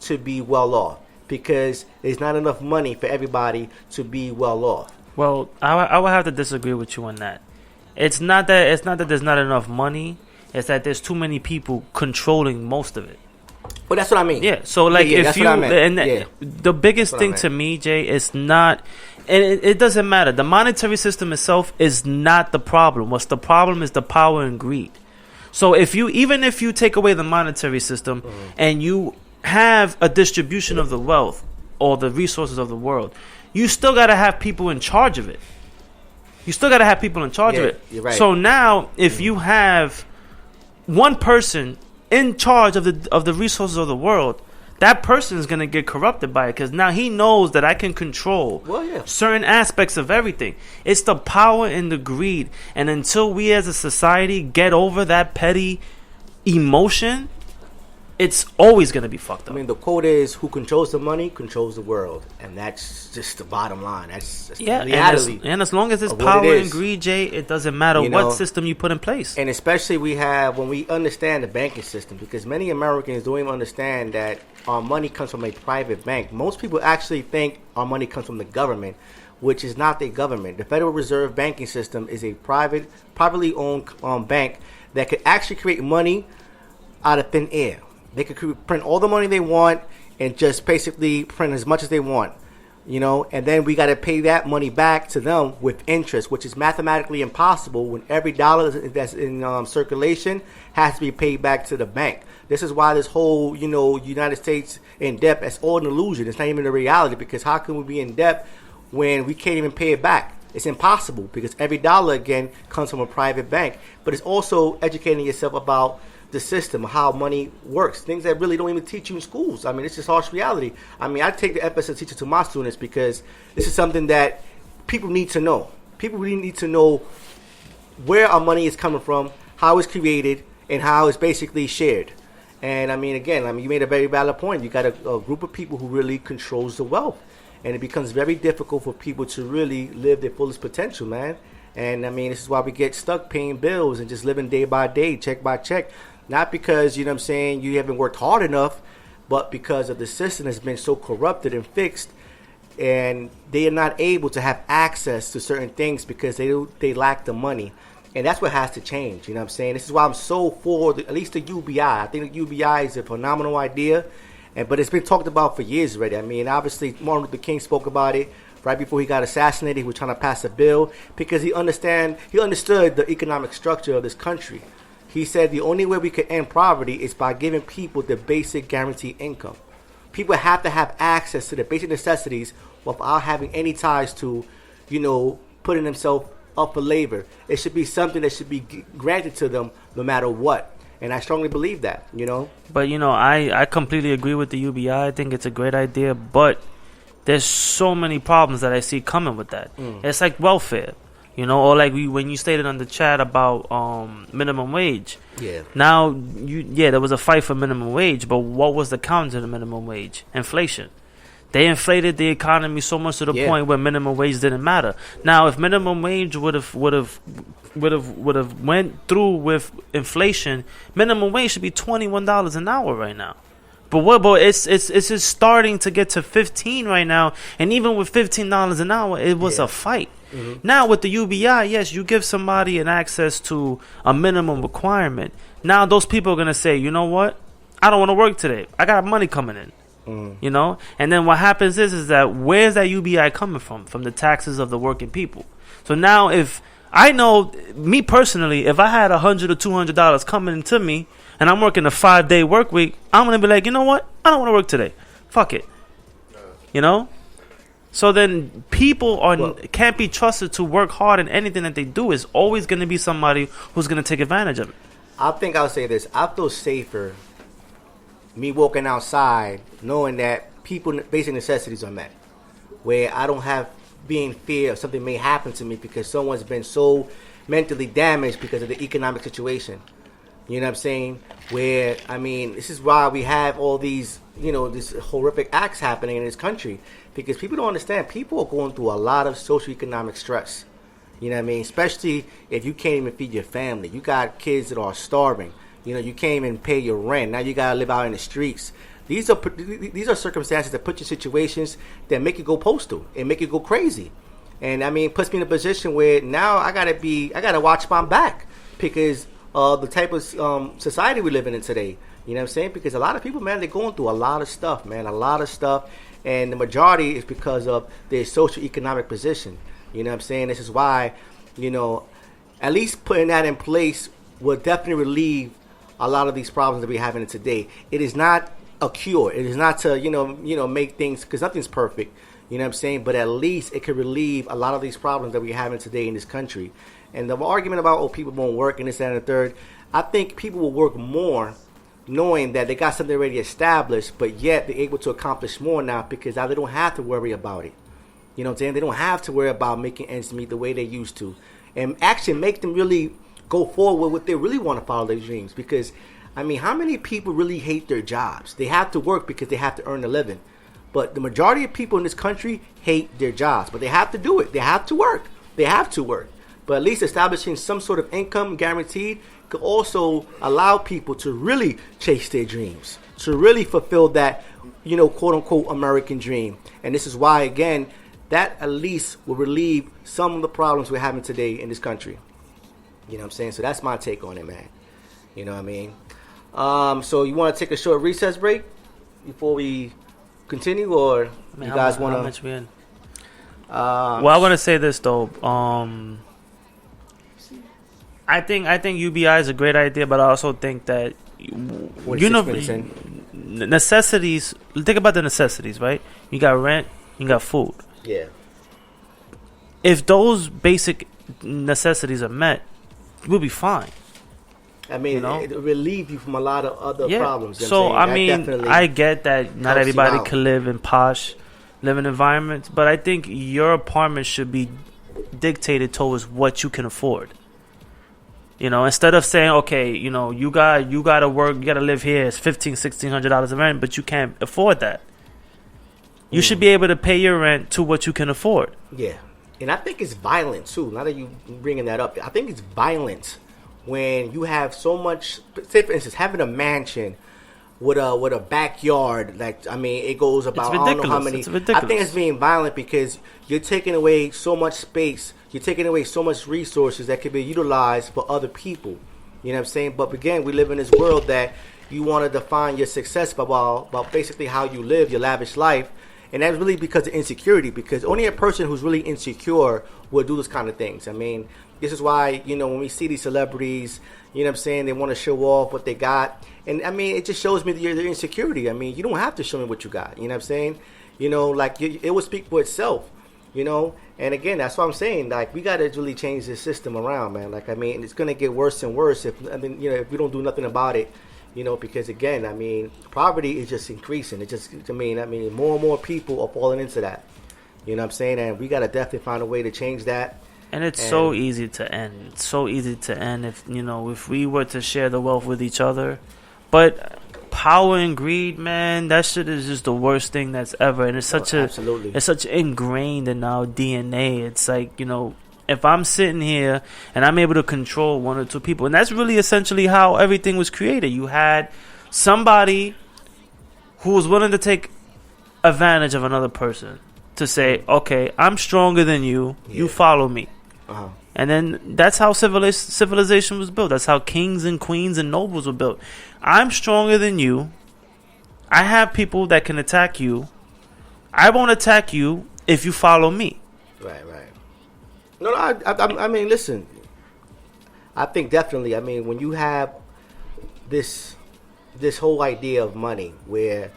to be well off, because there's not enough money for everybody to be well off. Well, I would have to disagree with you on that. It's not that there's not enough money. It's that there's too many people controlling most of it. Well, that's what I mean. Yeah. So, like, if you the biggest thing to me, Jay, is not, and it doesn't matter. The monetary system itself is not the problem. What's the problem is the power and greed. So, even if you take away the monetary system and you have a distribution of the wealth or the resources of the world, you still got to have people in charge of it. You're right. So now, if you have one person in charge of the resources of the world, that person is going to get corrupted by it, because now he knows that I can control certain aspects of everything. It's the power and the greed. And until we as a society get over that petty emotion, it's always going to be fucked up. I mean, the quote is, who controls the money controls the world. And that's just the bottom line. That's the reality. And as long as it's power and greed, Jay, it doesn't matter what system you put in place. And especially when we understand the banking system, because many Americans don't even understand that our money comes from a private bank. Most people actually think our money comes from the government, which is not the government. The Federal Reserve banking system is a privately owned bank that could actually create money out of thin air. They could print all the money they want and just basically print as much as they want, and then we got to pay that money back to them with interest, which is mathematically impossible when every dollar that's in circulation has to be paid back to the bank. This is why this whole, United States in debt, it's all an illusion. It's not even a reality, because how can we be in debt when we can't even pay it back? It's impossible, because every dollar, again, comes from a private bank. But it's also educating yourself about the system, how money works, things that really don't even teach you in schools. I mean, it's just harsh reality. I mean, I take the FS teacher to my students, because this is something that people need to know. People really need to know where our money is coming from, how it's created, and how it's basically shared. And I mean, again, you made a very valid point. You got a group of people who really controls the wealth, and it becomes very difficult for people to really live their fullest potential, man. And I mean, this is why we get stuck paying bills and just living day by day, check by check. Not because, you know what I'm saying, you haven't worked hard enough, but because of the system has been so corrupted and fixed, and they are not able to have access to certain things because they lack the money. And that's what has to change, you know what I'm saying? This is why I'm so for, at least the UBI. I think the UBI is a phenomenal idea, but it's been talked about for years already. I mean, obviously, Martin Luther King spoke about it right before he got assassinated. He was trying to pass a bill because he understood the economic structure of this country. He said the only way we could end poverty is by giving people the basic guaranteed income. People have to have access to the basic necessities without having any ties to, putting themselves up for labor. It should be something that should be granted to them no matter what. And I strongly believe that, But, I completely agree with the UBI. I think it's a great idea, but there's so many problems that I see coming with that. It's like welfare, or like when you stated on the chat about minimum wage. Yeah. Now, there was a fight for minimum wage, but what was the counter to the minimum wage? Inflation. They inflated the economy so much to the point where minimum wage didn't matter. Now, if minimum wage would have went through with inflation, minimum wage should be $21 an hour right now. But it's just starting to get to 15 right now, and even with $15 an hour, it was a fight. Mm-hmm. Now with the UBI, yes, you give somebody an access to a minimum requirement. Now those people are gonna say, you know what? I don't want to work today. I got money coming in. And then what happens is that where's that UBI coming from? From the taxes of the working people. So now if I know, me personally, if I had $100 or $200 coming to me and I'm working a 5-day work week, I'm going to be like, you know what? I don't want to work today. Fuck it. So then people can't be trusted to work hard in anything that they do. It's always going to be somebody who's going to take advantage of it. I think I'll say this. I feel safer me walking outside knowing that people's basic necessities are met, where I don't have being fear of something may happen to me because someone's been so mentally damaged because of the economic situation. You know what I'm saying? Where, this is why we have all these, these horrific acts happening in this country, because people don't understand. People are going through a lot of socioeconomic stress. You know what I mean? Especially if you can't even feed your family. You got kids that are starving. You can't even pay your rent. Now you got to live out in the streets. These are circumstances that put you in situations that make you go postal and make you go crazy. And puts me in a position where now I gotta watch my back because of the type of society we're living in today. You know what I'm saying? Because a lot of people, man, they're going through a lot of stuff, man, a lot of stuff. And the majority is because of their socioeconomic position. You know what I'm saying? This is why, at least putting that in place will definitely relieve a lot of these problems that we're having today. It is not a cure. It is not to, make things, because nothing's perfect. You know what I'm saying? But at least it could relieve a lot of these problems that we're having today in this country. And the argument about, people won't work and this, that, and the third, I think people will work more knowing that they got something already established, but yet they're able to accomplish more now because now they don't have to worry about it. You know what I'm saying? They don't have to worry about making ends meet the way they used to. And actually make them really go forward with what they really want to follow their dreams. Because, how many people really hate their jobs? They have to work because they have to earn a living. But the majority of people in this country hate their jobs. But they have to do it. They have to work. They have to work. But at least establishing some sort of income guaranteed could also allow people to really chase their dreams, to really fulfill that, quote-unquote American dream. And this is why, again, that at least will relieve some of the problems we're having today in this country. You know what I'm saying? So that's my take on it, man. You know what I mean? So you want to take a short recess break before we continue, or you guys want to? How much we in? I want to say this though. I think UBI is a great idea, but I also think that necessities. Think about the necessities, right? You got rent, you got food. Yeah. If those basic necessities are met, we'll be fine. It'll relieve you from a lot of other problems. So, I get that not everybody can live in posh living environments, but I think your apartment should be dictated towards what you can afford. Instead of saying, okay, you got to work, you got to live here, it's $1,500-$1,600 a rent, but you can't afford that. You should be able to pay your rent to what you can afford. Yeah. And I think it's violent, too. Now that you bringing that up, I think it's violent when you have so much, say for instance, having a mansion with a backyard, like, I mean, it goes about, I don't know how many. It's ridiculous. I think it's being violent because you're taking away so much space, you're taking away so much resources that could be utilized for other people. You know what I'm saying? But again, we live in this world that you want to define your success by basically how you live your lavish life. And that's really because of insecurity, because only a person who's really insecure will do those kind of things. I mean, this is why, you know, when we see these celebrities, you know what I'm saying, they want to show off what they got. And, I mean, it just shows me their insecurity. I mean, you don't have to show me what you got. You know what I'm saying? You know, like, it will speak for itself, you know? And, again, that's what I'm saying. Like, we got to really change this system around, man. Like, I mean, it's going to get worse and worse if we don't do nothing about it. You know, because again, I mean, poverty is just increasing. It just, I mean, more and more people are falling into that. You know what I'm saying? And we got to definitely find a way to change that. And it's so easy to end. It's so easy to end if we were to share the wealth with each other. But power and greed, man, that shit is just the worst thing that's ever. And it's such ingrained in our DNA. It's like, you know, if I'm sitting here and I'm able to control one or two people, and that's really essentially how everything was created. You had somebody who was willing to take advantage of another person to say, okay, I'm stronger than you, you follow me. Uh-huh. And then that's how civilization was built. That's how kings and queens and nobles were built. I'm stronger than you. I have people that can attack you. I won't attack you if you follow me. Right. No, I mean, listen. I think definitely. I mean, when you have this whole idea of money, where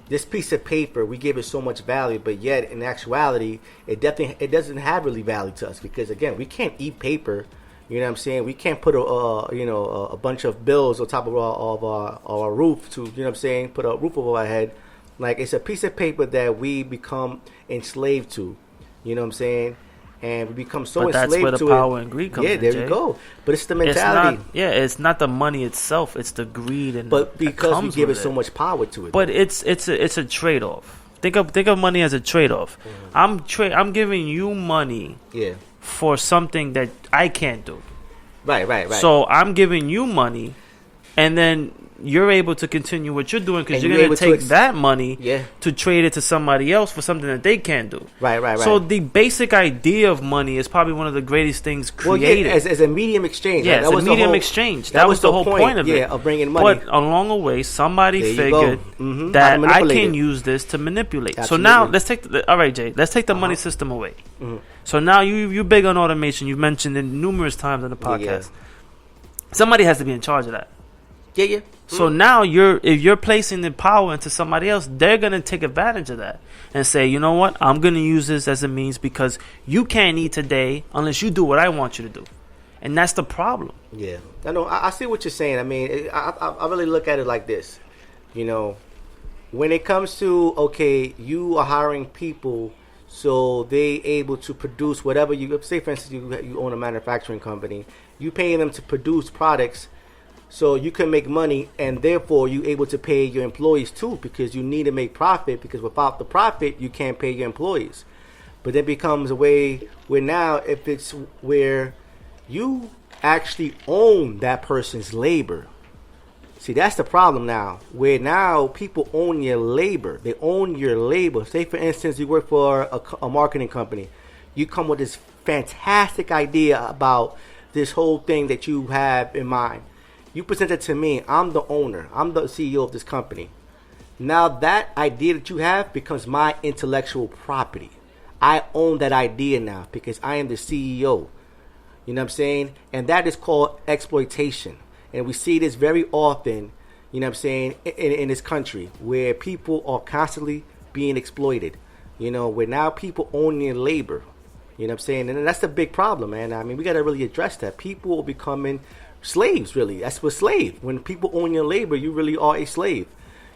this piece of paper, we give it so much value, but yet in actuality, it doesn't have really value to us, because again, we can't eat paper. You know what I'm saying? We can't put a bunch of bills on top of our roof to, you know what I'm saying, put a roof over our head. Like, it's a piece of paper that we become enslaved to. You know what I'm saying? And we become so enslaved to it. But that's where the power and greed comes in, Yeah, there you go. But it's the mentality. It's not the money itself. It's the greed and. But because we give it so much power to it. But it's a trade off. Think of money as a trade off. Mm-hmm. I'm giving you money. For something that I can't do. Right. So I'm giving you money, and then you're able to continue what you're doing because you're going to take that money to trade it to somebody else for something that they can't do. Right. So the basic idea of money is probably one of the greatest things created. Well, as a medium exchange. Yeah, as a medium exchange. That was the whole point of it. Yeah, of bringing money. But along the way, somebody figured that I can use this to manipulate. Absolutely. So now, let's take the money system away. Mm-hmm. So now you're big on automation. You've mentioned it numerous times on the podcast. Somebody has to be in charge of that. Yeah. So now if you're placing the power into somebody else, they're going to take advantage of that and say, you know what, I'm going to use this as a means because you can't eat today unless you do what I want you to do. And that's the problem. Yeah. I know. I see what you're saying. I mean, I really look at it like this. You know, when it comes to, okay, you are hiring people so they able to produce whatever you, say for instance, you own a manufacturing company, you pay them to produce products so you can make money, and therefore you're able to pay your employees too, because you need to make profit, because without the profit you can't pay your employees. But then becomes a way where now, if it's where you actually own that person's labor. See, that's the problem now, where now people own your labor. They own your labor. Say, for instance, you work for a marketing company. You come with this fantastic idea about this whole thing that you have in mind. You present it to me. I'm the owner. I'm the CEO of this company. Now that idea that you have becomes my intellectual property. I own that idea now because I am the CEO. You know what I'm saying? And that is called exploitation. And we see this very often, you know what I'm saying, in this country, where people are constantly being exploited. You know, where now people own their labor. You know what I'm saying? And that's the big problem, man. I mean, we got to really address that. People are becoming slaves, really. That's what slave. When people own your labor, you really are a slave.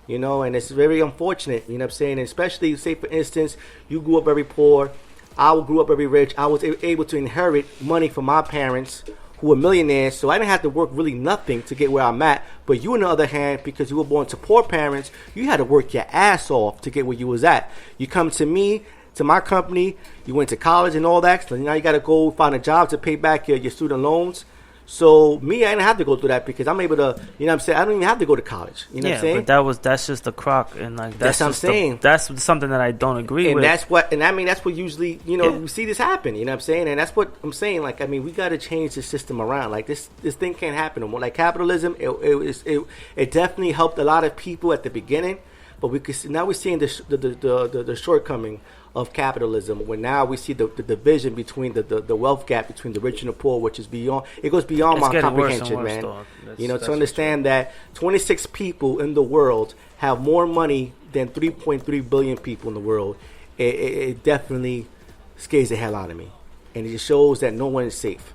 You know, and it's very unfortunate, you know what I'm saying? And especially, say, for instance, you grew up very poor. I grew up very rich. I was able to inherit money from my parents who were millionaires, so I didn't have to work really nothing to get where I'm at. But you, on the other hand, because you were born to poor parents, you had to work your ass off to get where you was at. You come to me, to my company, you went to college and all that, so now you got to go find a job to pay back your student loans. So me, I didn't have to go through that because I'm able to, you know what I'm saying? I don't even have to go to college. You know what I'm saying? But that's just the crock, and like that's what I'm saying. That's something that I don't agree with. That's what usually, you know, we see this happen, you know what I'm saying? And that's what I'm saying. Like, I mean, we got to change the system around. Like this thing can't happen anymore. Like capitalism, it definitely helped a lot of people at the beginning, but now we're seeing the shortcoming of capitalism, when now we see the division between the wealth gap between the rich and the poor, which is goes beyond my comprehension, man. You know, to understand that 26 people in the world have more money than 3.3 billion people in the world, it definitely scares the hell out of me, and it just shows that no one is safe.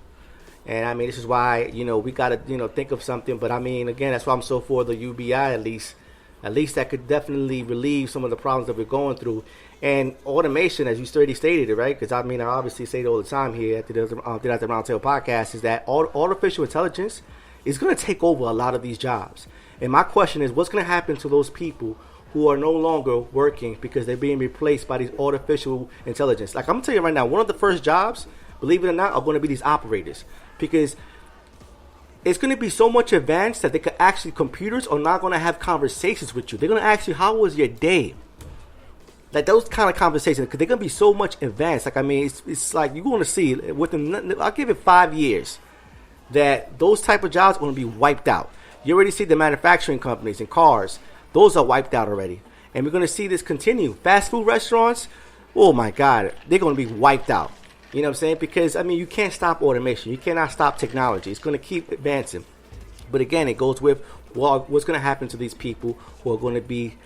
And I mean, this is why, you know, we gotta, you know, think of something. But I mean, again, that's why I'm so for the UBI at least. At least that could definitely relieve some of the problems that we're going through. And automation, as you already stated it, right? Because I mean, I obviously say it all the time here at the Roundtable podcast, is that artificial intelligence is going to take over a lot of these jobs. And my question is, what's going to happen to those people who are no longer working because they're being replaced by these artificial intelligence? Like, I'm going to tell you right now, one of the first jobs, believe it or not, are going to be these operators. Because it's going to be so much advanced that computers are not going to have conversations with you. They're going to ask you, how was your day? Like those kind of conversations, because they're going to be so much advanced. Like, I mean, it's like you're going to see within, I'll give it 5 years, that those type of jobs are going to be wiped out. You already see the manufacturing companies and cars. Those are wiped out already. And we're going to see this continue. Fast food restaurants, oh my God, they're going to be wiped out. You know what I'm saying? Because, I mean, you can't stop automation. You cannot stop technology. It's going to keep advancing. But again, it goes with, well, what's going to happen to these people who are going to be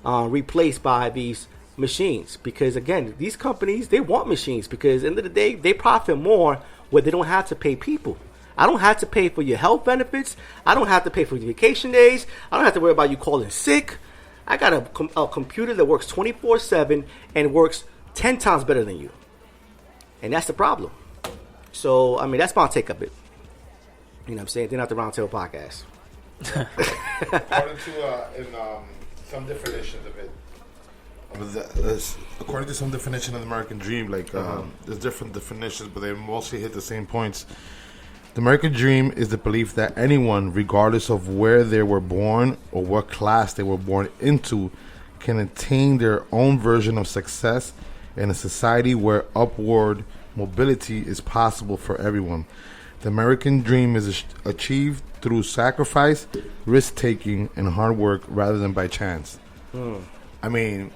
replaced by these machines? Because, again, these companies, they want machines because, at the end of the day, they profit more where they don't have to pay people. I don't have to pay for your health benefits. I don't have to pay for your vacation days. I don't have to worry about you calling sick. I got a computer that works 24/7 and works 10 times better than you. And that's the problem. So, I mean, that's my take of it. You know what I'm saying? They're not the Roundtable podcast. According to some definitions of it, according to some definition of the American Dream, like there's different definitions, but they mostly hit the same points. The American Dream is the belief that anyone, regardless of where they were born or what class they were born into, can attain their own version of success in a society where upward mobility is possible for everyone. The American Dream is achieved through sacrifice, risk-taking, and hard work rather than by chance. I mean,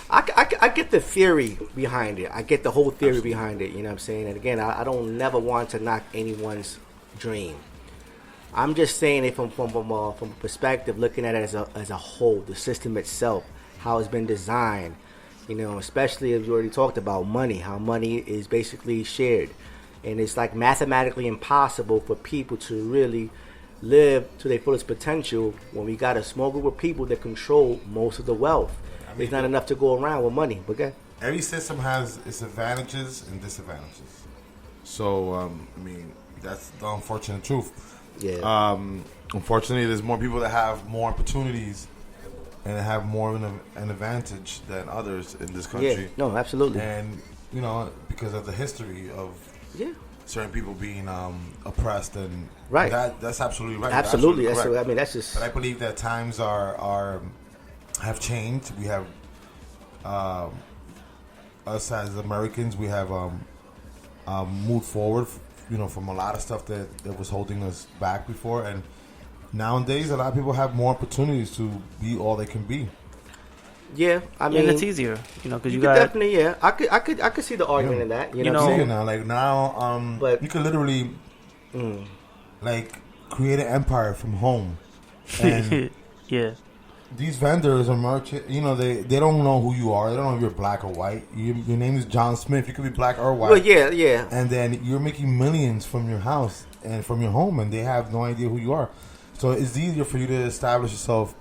I get the theory behind it. I get the whole theory behind it. You know what I'm saying? And again, I don't never want to knock anyone's dream. I'm just saying it from a perspective, looking at it as a whole, the system itself, how it's been designed. You know, especially as you already talked about money, how money is basically shared. And it's like mathematically impossible for people to really live to their fullest potential when we got a small group of people that control most of the wealth. There's not enough to go around with money. Okay? Every system has its advantages and disadvantages. So, I mean, that's the unfortunate truth. Yeah. Unfortunately, there's more people that have more opportunities and have more of an advantage than others in this country. Yeah, no, absolutely. And, you know, because of the history of certain people being oppressed and right. That's absolutely right. Absolutely. That's just. But I believe that times have changed. We have us as Americans. We have moved forward. You know, from a lot of stuff that was holding us back before, and nowadays a lot of people have more opportunities to be all they can be. Yeah, I mean, and it's easier, you know, because you got definitely. Yeah, I could see the argument in that. You know, now, but you can literally like create an empire from home. And yeah. These vendors are merchant. You know, they don't know who you are. They don't know if you're black or white. Your name is John Smith. You could be black or white. Well, yeah. And then you're making millions from your house and from your home, and they have no idea who you are. So it's easier for you to establish yourself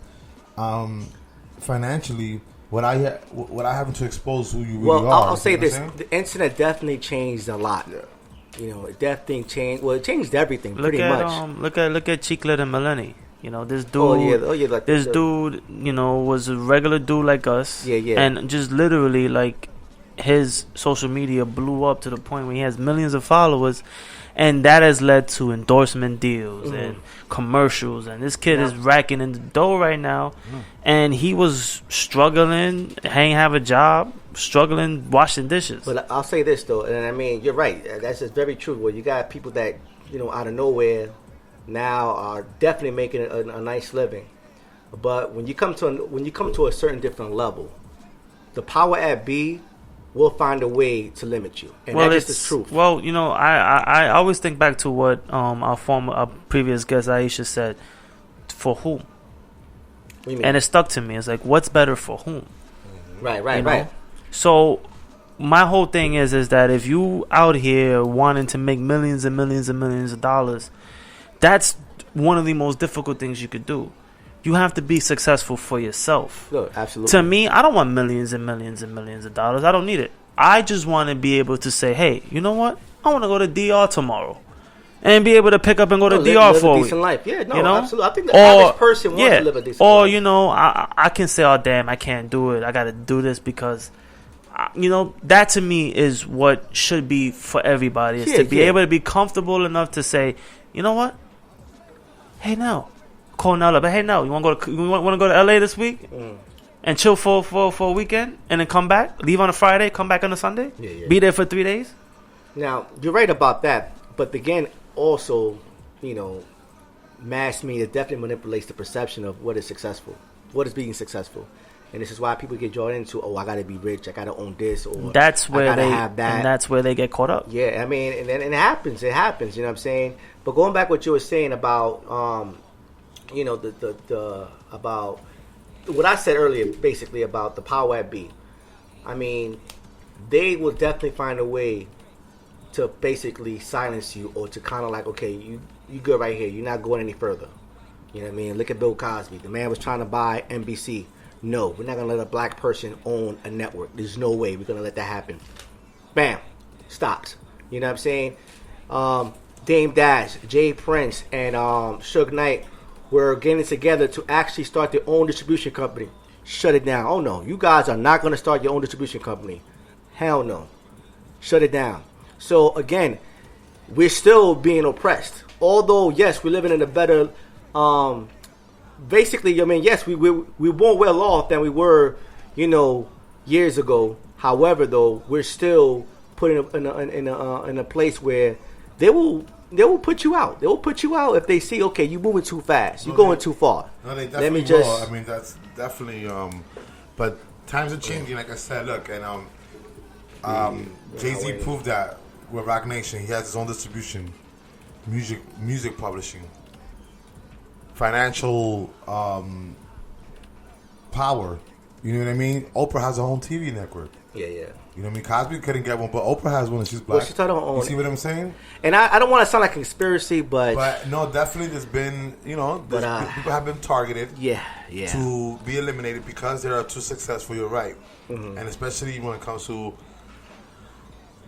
financially without having to expose who you really are. Well, I'll say this: the internet definitely changed a lot. Yeah. You know, it definitely changed. Well, it changed everything pretty much. Look at Chiclet and Melanie. You know, this dude. Like dude, you know, was a regular dude like us. Yeah. And just literally like his social media blew up to the point where he has millions of followers, and that has led to endorsement deals and commercials. And this kid is racking in the dough right now, and he was struggling, ain't have a job, struggling washing dishes. But I'll say this though, and I mean you're right. That's just very true. Well, you got people that out of nowhere now are definitely making a nice living. But when you come to a certain different level, the power at B will find a way to limit you, and that's just the truth. Well, I always think back to what our previous guest Aisha said. For whom? What do you mean? And it stuck to me. It's like, what's better for whom? Right. So my whole thing is that if you out here wanting to make millions and millions and millions of dollars, that's one of the most difficult things you could do. You have to be successful for yourself. Look, absolutely. To me, I don't want millions and millions and millions of dollars. I don't need it. I just want to be able to say, hey, you know what? I want to go to DR tomorrow. And be able to pick up and go to DR for a week. Decent life. Yeah, no, you know? Absolutely. I think the average person wants to live a decent life. Or, I can say, oh, damn, I can't do it. I got to do this because, that to me is what should be for everybody. Is to be able to be comfortable enough to say, you know what? Hey, now. Call Nella, but hey, no, you want to go to LA this week and chill for a weekend and then come back, leave on a Friday, come back on a Sunday, be there for 3 days. Now you're right about that, but again, also, mass media definitely manipulates the perception of what is successful, what is being successful, and this is why people get drawn into, I got to be rich, I got to own this, or that's where I got to have that, and that's where they get caught up. Yeah, I mean, and it happens. You know what I'm saying? But going back what you were saying about about what I said earlier, basically about the power at B. I mean, they will definitely find a way to basically silence you, or to kind of like, okay, you good right here. You're not going any further. You know what I mean? Look at Bill Cosby. The man was trying to buy NBC. No, we're not going to let a black person own a network. There's no way we're going to let that happen. Bam. Stops. You know what I'm saying? Dame Dash, Jay Prince, and Suge Knight were getting together to actually start their own distribution company. Shut it down. Oh, no. You guys are not going to start your own distribution company. Hell no. Shut it down. So, again, we're still being oppressed. Although, yes, we're living in a better... basically, I mean, yes, we more well off than we were, years ago. However, though, we're still put in a place where they will put you out. They will put you out if they see, okay, you're moving too fast. You're going too far. No, they definitely will. I mean, that's definitely... but times are changing, like I said. Look, and Jay-Z proved that with Roc Nation. He has his own distribution, music publishing, financial power. You know what I mean? Oprah has her own TV network. Yeah. You know what I mean? Cosby couldn't get one, but Oprah has one and she's black. Well, she's her own. You see what I'm saying? And I don't want to sound like a conspiracy, but no, definitely there's been, people have been targeted to be eliminated because they are too successful, you're right. Mm-hmm. And especially when it comes to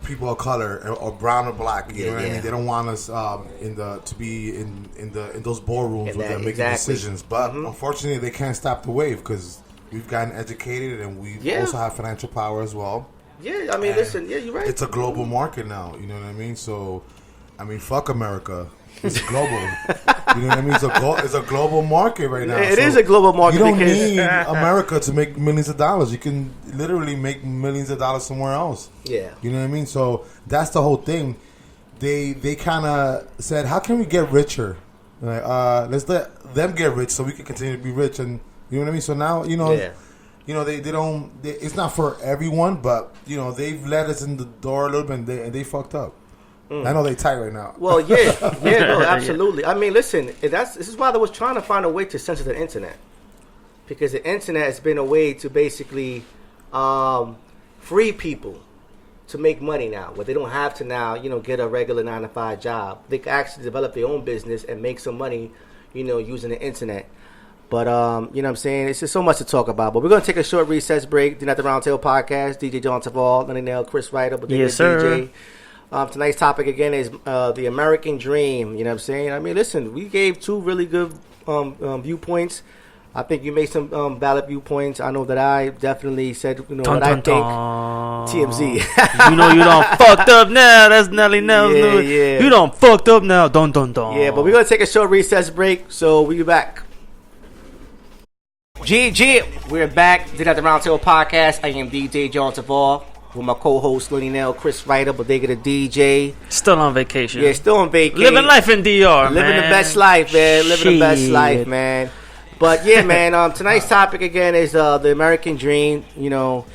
people of color or brown or black, you know what I mean? They don't want us to be in those ballrooms where they're making decisions. But unfortunately, they can't stop the wave because we've gotten educated and we also have financial power as well. Yeah, I mean, listen, you're right. It's a global market now, you know what I mean? So, I mean, fuck America. It's global. You know what I mean? It's a global market right now. It is a global market. You don't need America to make millions of dollars. You can literally make millions of dollars somewhere else. Yeah. You know what I mean? So, that's the whole thing. They kind of said, how can we get richer? Like, let's let them get rich so we can continue to be rich. And you know what I mean? So now, they don't. It's not for everyone, but they've let us in the door a little bit, and they fucked up. I know they tight right now. Well, no, absolutely. I mean, listen, this is why they was trying to find a way to censor the internet, because the internet has been a way to basically free people to make money now, where they don't have to now, get a regular 9-to-5 job. They can actually develop their own business and make some money, using the internet. But, you know what I'm saying? It's just so much to talk about. But we're going to take a short recess break. Do Not the Roundtable Podcast. DJ John Taval, Lenny Nell, Chris Ryder. Yes, sir. DJ. Tonight's topic, again, is the American Dream. You know what I'm saying? I mean, listen, we gave two really good viewpoints. I think you made some valid viewpoints. I know that I definitely said, what I think. TMZ. You know you done fucked up now. That's Nelly Nell. Yeah. You done fucked up now. Dun. Yeah, but we're going to take a short recess break, so we'll be back. We're back. Did at the Roundtable Podcast. I am DJ John Tavar with my co-host Lenny Nell, Chris Ryder, Bodega the DJ. Still on vacation. Yeah, still on vacation. Living life in DR, man. Living the best life, man. Living the best life, man. But yeah, man. Tonight's topic again is the American Dream. You know,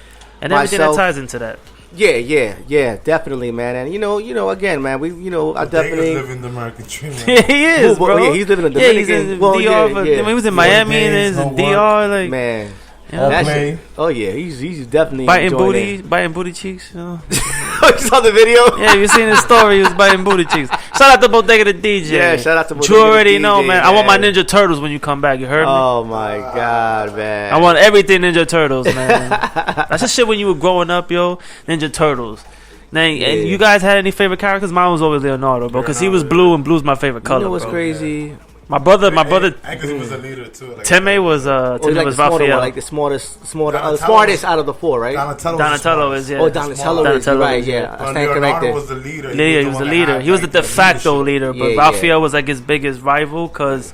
and everything that ties into that. Yeah, definitely, man. And you know, again, man, I definitely living the American dream. Yeah, he is, bro. Yeah, he's living in the Dominican. He's in DR. When he was in Miami and is in DR, like man. Yeah. Oh yeah, he's definitely biting booty cheeks. You know? You saw the video? Yeah, you seen his story. He was biting booty cheeks. Shout out to Bodega the DJ. Yeah, shout out to Bodega. You already know, man. I want my Ninja Turtles when you come back. You heard me? Oh my god, man. I want everything Ninja Turtles, man. That's the shit when you were growing up, yo. Ninja Turtles. Now, and you guys had any favorite characters? Mine was always Leonardo, bro, because he was blue and blue's my favorite color. You know what's bro. crazy? My brother. Because he was a leader too. Like Teme was Raphael. Like the smartest out of the four, right? Donatello is Donatello is right. Yeah, I stand corrected. Was the leader. He was the leader. He was the de facto leader, but Raphael was like his biggest rival because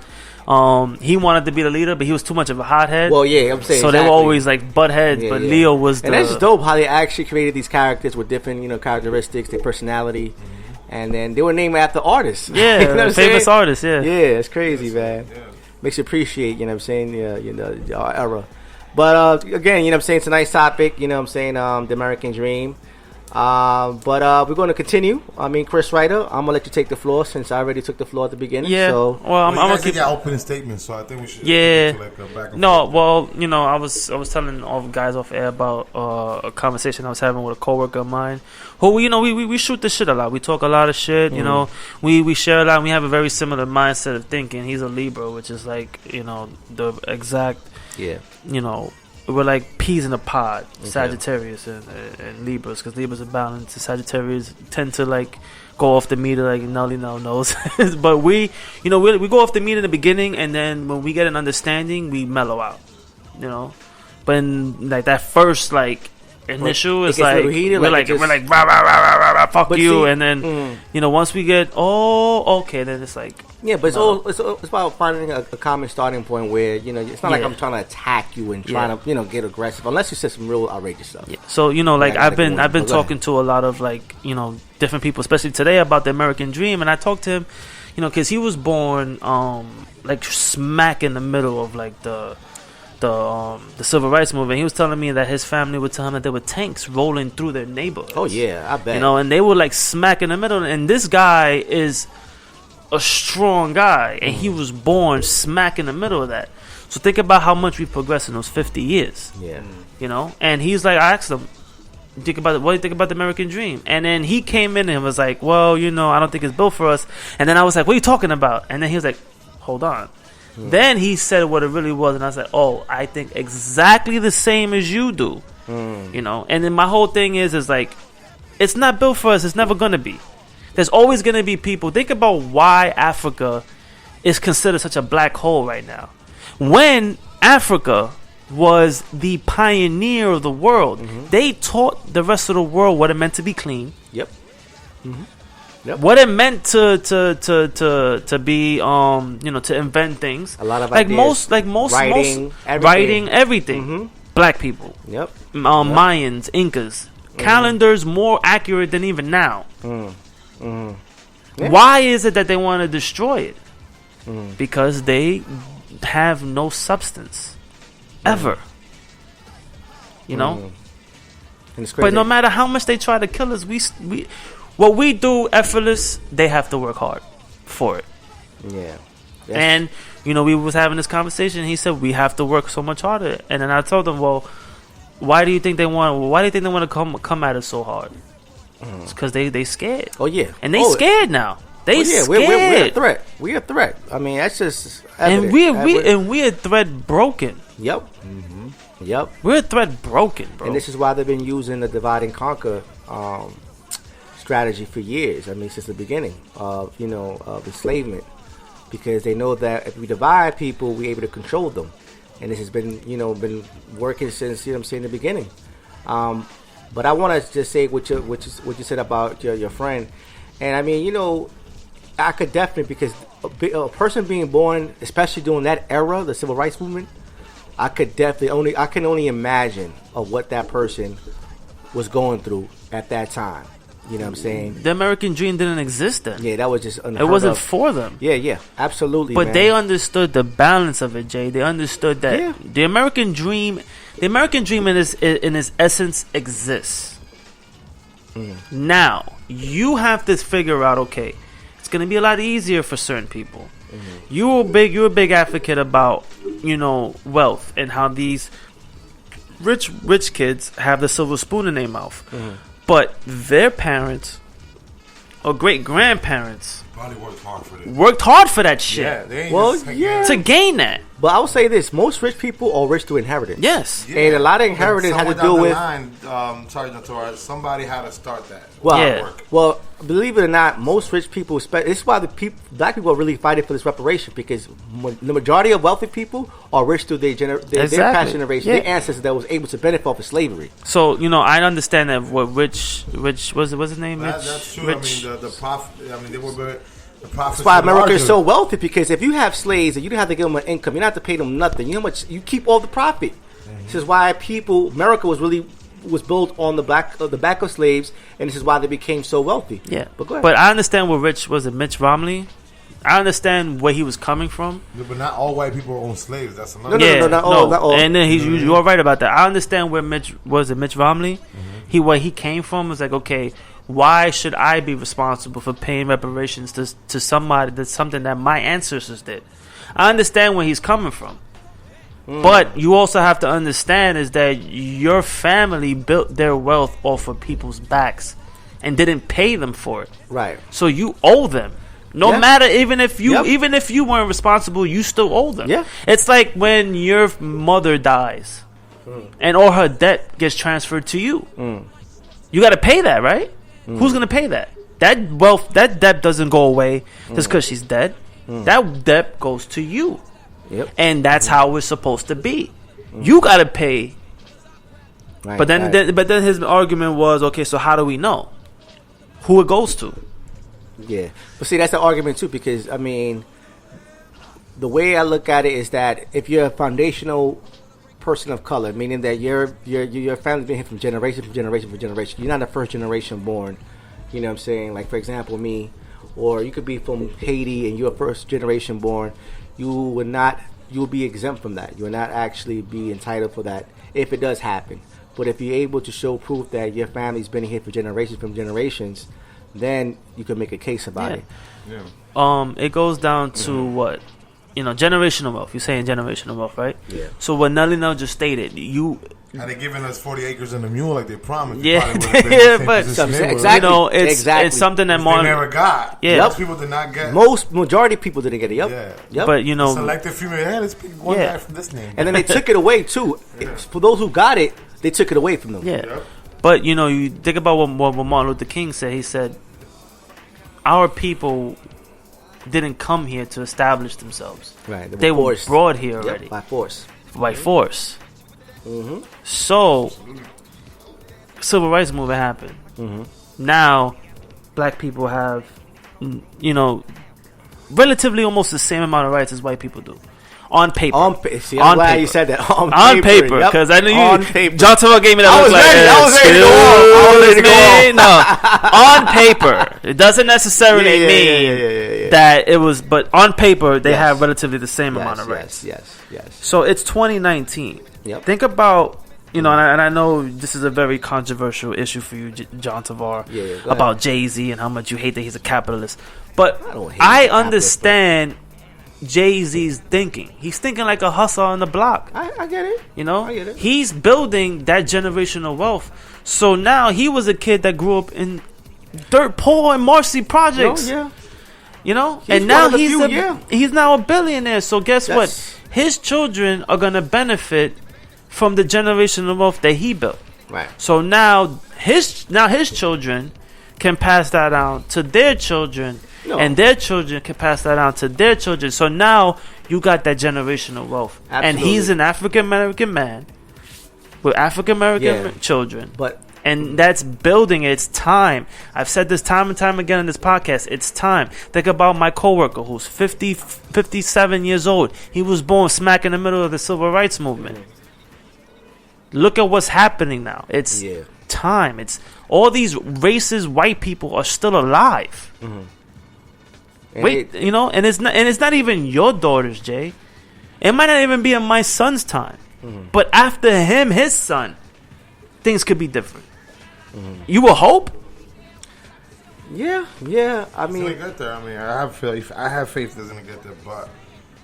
he wanted to be the leader, but he was too much of a hothead. Well, yeah, I'm saying. So they were always like butt heads, but Leo was the. And that's dope how they actually created these characters with different, characteristics, their personality. And then they were named after artists. Yeah, you know famous artists, yeah. Yeah, it's crazy, man. Yeah. Makes you appreciate, our era. But again, tonight's topic, the American Dream. But we're going to continue. I mean, Chris Ryder, I'm going to let you take the floor since I already took the floor at the beginning. Yeah. So. Well, I'm going to keep your opening statement, so I think we should. Yeah. Back and no, forth. Well, I was telling all the guys off air about a conversation I was having with a coworker of mine who, we shoot the shit a lot. We talk a lot of shit, we share a lot, and we have a very similar mindset of thinking. He's a Libra, which is like, the exact, we're like peas in a pod, Sagittarius and Libras, because Libras are balanced. The Sagittarius tend to like go off the meter, like Nelly now knows. But we go off the meter in the beginning, and then when we get an understanding, we mellow out, But in like that first like initial, it's like we're like rah, rah, rah, rah, rah, fuck you, and then once we get then it's like. Yeah, but it's about finding a common starting point where it's not like I'm trying to attack you and trying to get aggressive unless you said some real outrageous stuff. Yeah. So I've been talking to a lot of different people, especially today, about the American Dream, and I talked to him, because he was born smack in the middle of like the civil rights movement. He was telling me that his family would tell him that there were tanks rolling through their neighborhoods. Oh yeah, I bet. And they were like smack in the middle, and this guy is a strong guy, and he was born smack in the middle of that. So think about how much we've progressed in those 50 years. Yeah. And he's like, I asked him, what do you think about the American Dream? And then he came in and was like, well, I don't think it's built for us. And then I was like, what are you talking about? And then he was like, hold on. Then he said what it really was, and I said, oh, I think exactly the same as you do. And then my whole thing is like, it's not built for us. It's never going to be. There's always going to be people. Think about why Africa is considered such a black hole right now. When Africa was the pioneer of the world, they taught the rest of the world what it meant to be clean. Yep. Yep. What it meant to be to invent things. A lot of ideas. writing everything. Black people. Yep. Mayans, Incas. Calendars more accurate than even now. Yeah. Why is it that they want to destroy it? Because they have no substance ever. But no matter how much they try to kill us, we what we do effortless, they have to work hard for it. Yeah. And we was having this conversation. He said we have to work so much harder. And then I told him, well, why do you think they want to come at us so hard? It's because they scared. Oh yeah, and they scared now. They scared. We're a threat. We're a threat. I mean, that's just evident. And we're a threat broken. Yep. Yep. We're a threat broken, bro. And this is why they've been using the divide and conquer strategy for years. I mean, since the beginning of of enslavement, because they know that if we divide people, we're able to control them, and this has been been working since the beginning. But I want to just say what you said about your friend, and I mean, I could definitely, because a person being born, especially during that era, the civil rights movement, I can only imagine of what that person was going through at that time. You know what I'm saying? The American dream didn't exist then. Yeah, that was just unheard It wasn't of. for them. Yeah, absolutely. But man. they understood the balance of it, Jay. They understood that the American dream in its essence exists. Now, you have to figure out, okay, it's going to be a lot easier for certain people. You're a big advocate about, wealth and how these rich kids have the silver spoon in their mouth. But their parents or great grandparents probably worked hard for that shit. Yeah, they ain't to gain that. But I will say this: most rich people are rich through inheritance. Yes, and a lot of inheritance had to do with. Somebody had to start that. Well, believe it or not, most rich people. This is why black people are really fighting for this reparation, because the majority of wealthy people are rich through their past generation, their ancestors that was able to benefit off of slavery. So I understand that what what's his name? That's true. Rich. I mean, the profit. I mean, they were. That's why America is so wealthy, because if you have slaves and you don't have to give them an income, you don't have to pay them nothing. You know how much you keep all the profit. This is why America was built on the back of slaves, and this is why they became so wealthy. Yeah, but go ahead. But I understand where Mitch Romney. I understand where he was coming from. Yeah, but not all white people own slaves. That's another. No, not all. And then you're right about that. I understand where Mitch Romney. Where he came from was like, okay, why should I be responsible for paying reparations to somebody that's something that my ancestors did? I understand where he's coming from. But you also have to understand is that your family built their wealth off of people's backs and didn't pay them for it. Right. So you owe them. No matter, even if you weren't responsible, you still owe them. Yeah. It's like when your mother dies and all her debt gets transferred to you. You got to pay that, right? Who's going to pay that? That debt doesn't go away just because she's dead. That debt goes to you. Yep. And that's how we're supposed to be. You got to pay. Right, but then his argument was, okay, so how do we know who it goes to? Yeah. But see, that's an argument too, because I mean, the way I look at it is that if you're a foundational person of color, meaning that your family's been here from generation to generation to generation. You're not the first generation born. You know what I'm saying? Like, for example, me, or you could be from Haiti and you're first generation born. You will be exempt from that. You will not actually be entitled for that if it does happen. But if you're able to show proof that your family's been here for generations, then you can make a case about it. Yeah. It goes down to what? Generational wealth. You're saying generational wealth, right? Yeah. So what Nelly Nell just stated, had they given us 40 acres and a mule like they promised? Yeah, but exactly. It's something that they never got. Yeah, most people did not get. Majority of people didn't get it. Yep. But selective female. Yeah, let's pick one guy from this name. And then they took it away too. For those who got it, they took it away from them. Yeah. Yep. But you think about what Martin Luther King said. He said, "Our people didn't come here to establish themselves. Right. They were brought here already by force. So, civil rights movement happened. Now, black people have, relatively almost the same amount of rights as white people do. On paper. See, I'm glad you said that. On paper. Because I knew paper. John Tavor gave me that look like on paper. It doesn't necessarily mean that it was, but on paper, they have relatively the same amount of rights. Yes. So it's 2019. Yep. Think about, and I know this is a very controversial issue for you, John Tavor, about Jay-Z and how much you hate that he's a capitalist. But I understand Jay-Z's thinking. He's thinking like a hustler on the block. I get it. I get it. He's building that generational wealth. So now he was a kid that grew up in dirt poor and Marcy projects. Yeah. And now he's now a billionaire. So guess what? His children are gonna benefit from the generational wealth that he built. Right. So now his children can pass that on to their children. And their children can pass that on to their children. So now you got that generational wealth. Absolutely. And he's an African American man with African American children. But And that's building. It's time. I've said this time and time again in this podcast. It's time. Think about my coworker who's 57 years old. He was born smack in the middle of the civil rights movement. Look at what's happening now. It's time. It's all these racist white people are still alive. Wait, and it's not even your daughters, Jay. It might not even be in my son's time. But after him, his son, things could be different. You will hope? Yeah. I mean, it's gonna get there. I mean, I have faith. It's gonna get there, but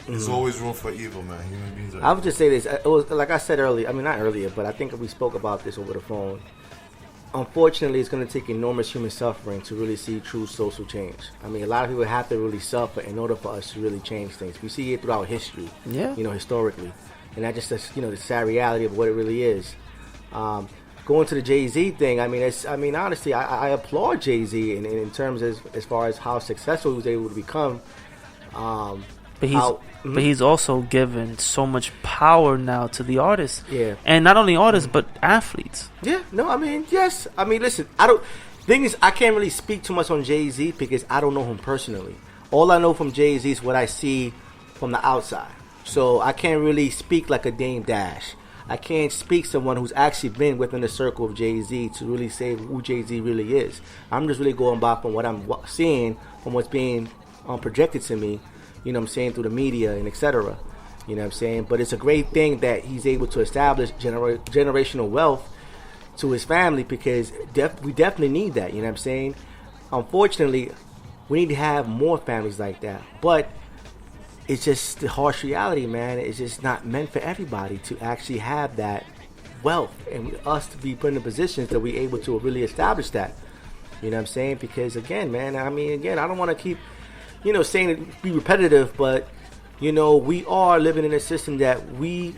there's always room for evil, man. Human beings are. I would just say this. It was like I said earlier. I mean, not earlier, but I think we spoke about this over the phone. Unfortunately, it's going to take enormous human suffering to really see true social change. I mean, a lot of people have to really suffer in order for us to really change things. We see it throughout history, historically. And that just, the sad reality of what it really is. Going to the Jay-Z thing, honestly, I applaud Jay-Z in terms as far as how successful he was able to become. But he's also given so much power now to the artists. Yeah. And not only artists, but athletes. Yeah. No, yes. Listen, thing is, I can't really speak too much on Jay-Z because I don't know him personally. All I know from Jay-Z is what I see from the outside. So I can't really speak like a Dame Dash. I can't speak someone who's actually been within the circle of Jay-Z to really say who Jay-Z really is. I'm just really going by from what I'm seeing, from what's being projected to me. You know what I'm saying, through the media and etc. You know what I'm saying? But it's a great thing that he's able to establish generational wealth to his family because we definitely need that. You know what I'm saying? Unfortunately, we need to have more families like that. But it's just the harsh reality, man. It's just not meant for everybody to actually have that wealth and us to be put in positions that we're able to really establish that. You know what I'm saying? Because, again, man, I don't want to keep... saying it be repetitive, but, we are living in a system that we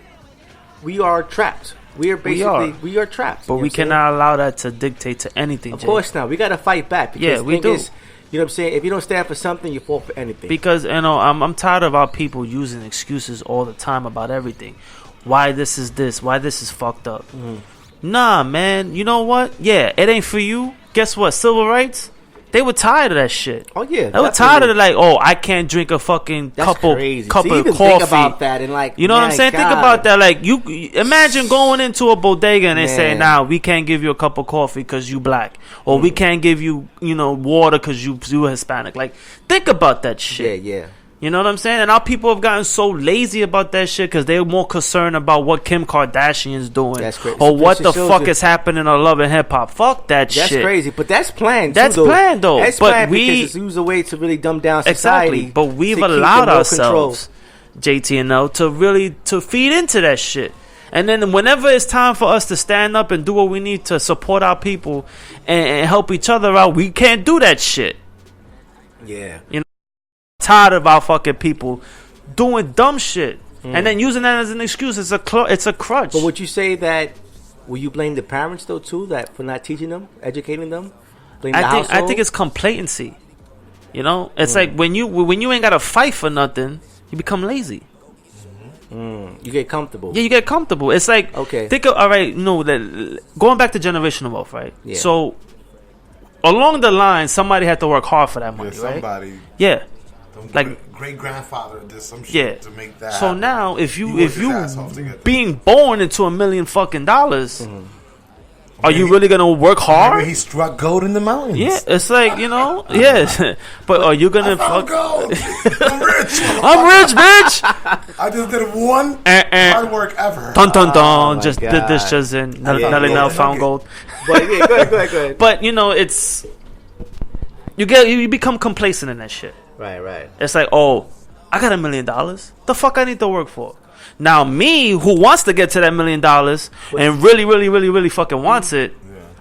are trapped. We are trapped. But we cannot allow that to dictate to anything, Of course not. We got to fight back. Because we do. You know what I'm saying? If you don't stand for something, you fall for anything. Because, I'm tired of our people using excuses all the time about everything. Why this is this? Why this is fucked up? Nah, man. You know what? Yeah, it ain't for you. Guess what? Civil rights? They were tired of that shit. Oh yeah, they were tired of it. I can't drink a fucking cup of coffee. Think about that and you know what I'm saying? God. Think about that. Like you imagine going into a bodega and they say, "Nah, we can't give you a cup of coffee because you black, or we can't give you, water because you Hispanic." Like, think about that shit. Yeah. You know what I'm saying? And our people have gotten so lazy about that shit because they're more concerned about what Kim Kardashian's doing. That's crazy. Or what the fuck is happening on Love and Hip Hop. Fuck that shit. That's crazy. But that's planned, That's planned, though. That's planned because it's a way to really dumb down society. Exactly. But we've allowed ourselves, JTNL, to feed into that shit. And then whenever it's time for us to stand up and do what we need to support our people and help each other out, we can't do that shit. Yeah. Tired of our fucking people doing dumb shit and then using that as an excuse. It's a crutch. But would you say that? Will you blame the parents though too, that for not teaching them, educating them? I think it's complacency. It's like when you ain't got to fight for nothing, you become lazy. You get comfortable. Yeah, you get comfortable. It's like think of going back to generational wealth, right? Yeah. So along the line, somebody had to work hard for that money, somebody. Right? Yeah. Like great grandfather did some shit to make that. So happen. now, if you being born into $1 million fucking dollars, are you really gonna work hard? Maybe he struck gold in the mountains. Yeah, it's like yes. But are you gonna fuck gold? I'm rich. I'm rich, bitch. I just did one hard work ever. Dun dun dun. Just did this just in. Nelly now found gold. But yeah, go ahead. But it's you become complacent in that shit. Right. It's like, I got $1 million. The fuck I need to work for? Now me, who wants to get to that $1 million and really, really, really, really fucking wants it,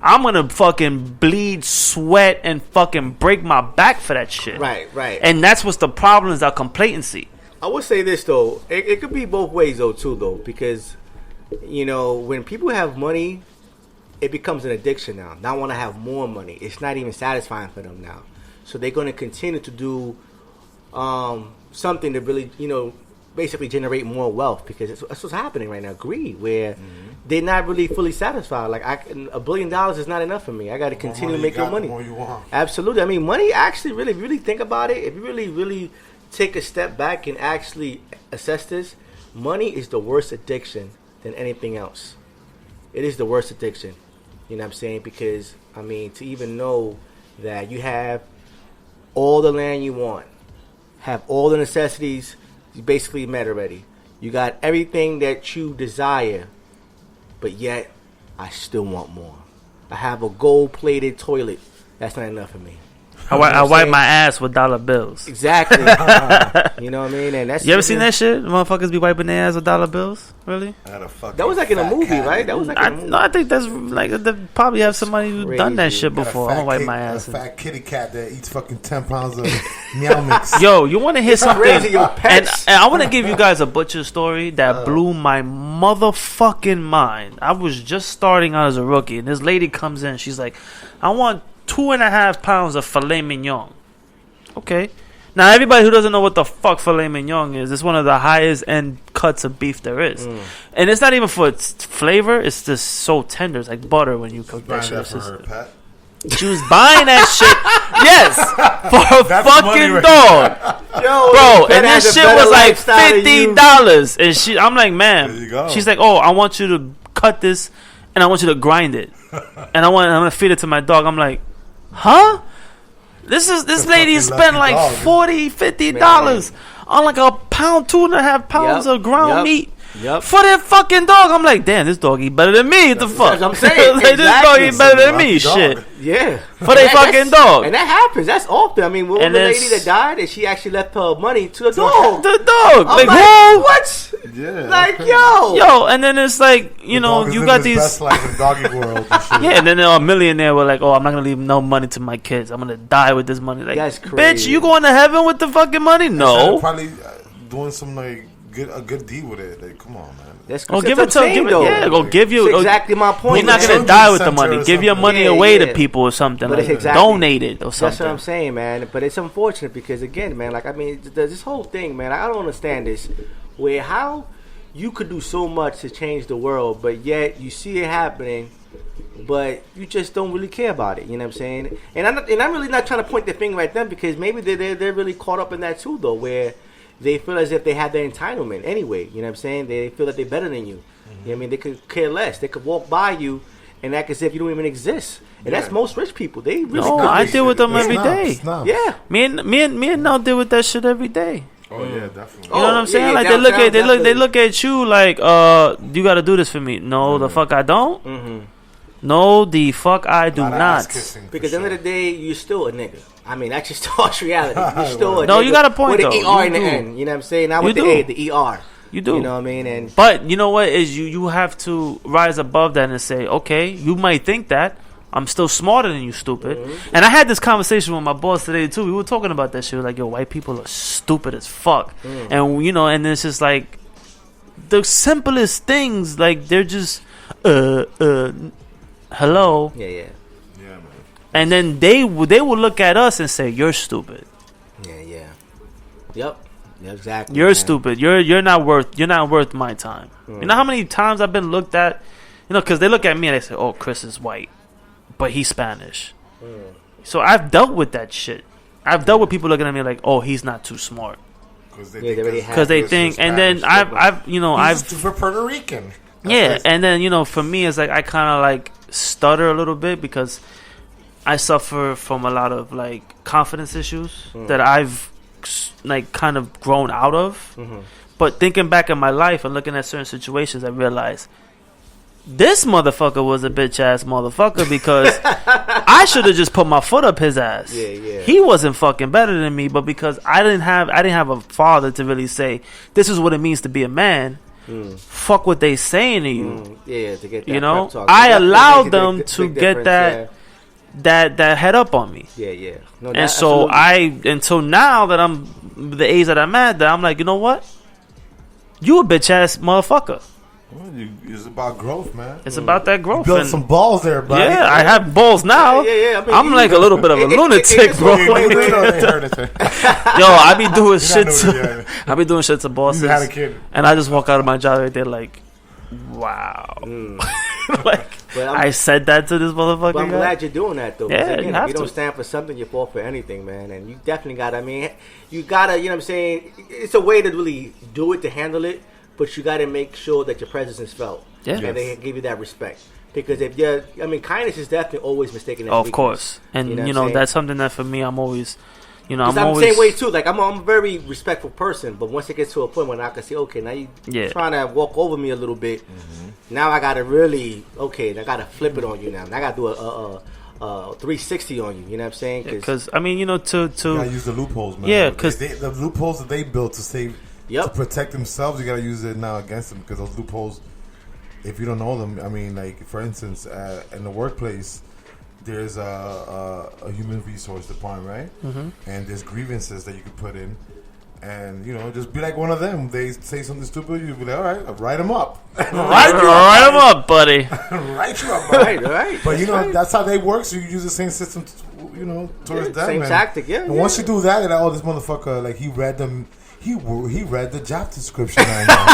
I'm gonna fucking bleed, sweat, and fucking break my back for that shit. Right. And that's what's the problem is our complacency. I would say this though, it could be both ways though, because when people have money, it becomes an addiction now. Now I want to have more money. It's not even satisfying for them now. So they're going to continue to do something to really, basically generate more wealth because that's what's happening right now. Greed, where they're not really fully satisfied. Like $1 billion is not enough for me. I got to continue making money. The more you want. Absolutely. I mean, money actually really, really think about it. If you really, really take a step back and actually assess this, money is the worst addiction than anything else. It is the worst addiction. You know what I'm saying? Because, I mean, to even know that you have all the land you want, have all the necessities you basically met already. You got everything that you desire, but yet I still want more. I have a gold-plated toilet. That's not enough for me. I wipe my ass with dollar bills. Exactly. You know what I mean? And that's you ever seen that shit? Motherfuckers be wiping their ass with dollar bills? Really? That was like in a movie, right? That was like in a movie. No, I think that's like they probably have somebody who done that shit before. I'm gonna wipe my ass. A fat kitty cat that eats fucking 10 pounds of meow mix. Yo, you want to hear something? And Pets. I want to give you guys a butcher story that blew my motherfucking mind. I was just starting out as a rookie, and this lady comes in. She's like, I want 2.5 pounds of filet mignon. Okay. Now, everybody who doesn't know what the fuck filet mignon is, it's one of the highest end cuts of beef there is. And it's not even for its flavor, it's just so tender. It's like butter when you cook that shit. She was buying that shit, yes, for a fucking dog. Yo, bro, and that shit was like $50. And I'm like, ma'am. She's like, oh, I want you to cut this and I want you to grind it. And I'm going to feed it to my dog. I'm like, huh? This lady spent like $40-$50 on like a pound, 2.5 pounds of ground meat for that fucking dog. I'm like, damn, this dog eat better than me. What the fuck? I'm saying. Like, this dog eat better than me. Shit. Yeah. For that fucking dog. And that happens. That's often. I mean, what was the lady that died and she actually left her money to a dog? The dog. Like, who? What? Yeah. Like, yo. And then it's like, you know, you got these. Best life in doggy world and shit. Yeah, and then a millionaire were like, oh, I'm not going to leave no money to my kids. I'm going to die with this money. Like, that's crazy. Bitch, you going to heaven with the fucking money? No. Probably doing some like a good deed with it. Like, come on, man. That's give it to him. Yeah, go give you. That's exactly my point. You're not gonna die with the money. Give your money away to people or something. But like donate it or something. That's what I'm saying, man. But it's unfortunate because again, man, like I mean, this whole thing, man. I don't understand this. Where how you could do so much to change the world, but yet you see it happening, but you just don't really care about it. You know what I'm saying? And I'm really not trying to point the finger at them because maybe they're really caught up in that too, though, where they feel as if they have their entitlement anyway. You know what I'm saying? They feel that they're better than you. You know what I mean? They could care less. They could walk by you and act as if you don't even exist. And that's most rich people. They really I deal with them every day. Yeah. Me and Nell deal with that shit every day. Oh yeah, definitely. You know what I'm saying? Yeah, like they look at you like, you got to do this for me. No, the fuck I don't. No, the fuck I do not. Because at the end of the day, you're still a nigga. I mean, that's just harsh reality. You're still a nigga. No, you got a point, with though. With the ER in the end. You know what I'm saying? Not with the A, the ER. You do. You know what I mean? But you know what? Is you have to rise above that and say, okay, you might think that. I'm still smarter than you, stupid. And I had this conversation with my boss today, too. We were talking about that shit. Like, yo, white people are stupid as fuck. And, you know, and it's just like the simplest things, like, they're just, hello. Yeah, man. And then they will look at us and say, you're stupid. Yeah. Yep. Yeah, exactly. You're stupid. You're not worth my time. You know how many times I've been looked at? You know, because they look at me and they say, oh, Chris is white, but he's Spanish. So I've dealt with that shit. I've dealt with people looking at me like, oh, he's not too smart. Because they think, and then I've for Puerto Rican. Yeah, and then, you know, for me, it's like I kind of like stutter a little bit because I suffer from a lot of like confidence issues that I've like kind of grown out of. But thinking back in my life and looking at certain situations, I realized this motherfucker was a bitch ass motherfucker because I should have just put my foot up his ass. Yeah. He wasn't fucking better than me, but because I didn't have a father to really say this is what it means to be a man. Fuck what they saying to you. Yeah, to get that, you know, talk. I allowed them to get that head up on me. Yeah. No, and so until now that I'm the age that I'm at, that I'm like, you know what? You a bitch ass motherfucker. Well, it's about growth, man. It's about that growth. You built some balls there, buddy. Yeah, I have balls now. Yeah. I mean, I'm like a little bit of a lunatic, bro. Yo, I be doing shit to bosses. You had a kid. And I just walk out of my job right there like, wow. Like, I said that to this motherfucker. But I'm glad you're doing that, though. Yeah, again, you have if you don't to. stand for something, you fall for anything, man. And you definitely got to, I mean, you got to, you know what I'm saying? It's a way to really do it, to handle it, but you got to make sure that your presence is felt. Yeah. And they give you that respect. Because if you're, I mean, kindness is definitely always mistaken as Of weakness. course. And, You know what I'm that's something that for me, I'm always, I'm the always... same way, too. Like, I'm a very respectful person, but once it gets to a point when I can say, okay, now you're trying to walk over me a little bit. Now I got to really, I got to flip it on you now. I got to do a 360 on you. You know what I'm saying? Because, I mean, to... You gotta use the loopholes, man. Yeah, because... The loopholes that they built to save... To protect themselves, you gotta use it now against them. Because those loopholes, if you don't know them, I mean, like, for instance, in the workplace, there's a human resource department, right? Mm-hmm. And there's grievances that you can put in. And, just be like one of them. They say something stupid, you be like, all right, I'll write them up. Write them up, buddy. Write you up, buddy. Right. But, that's how they work, so you use the same system, towards them. Same tactic, yeah. And once you do that, this motherfucker, like, he read them, he read the job description right now.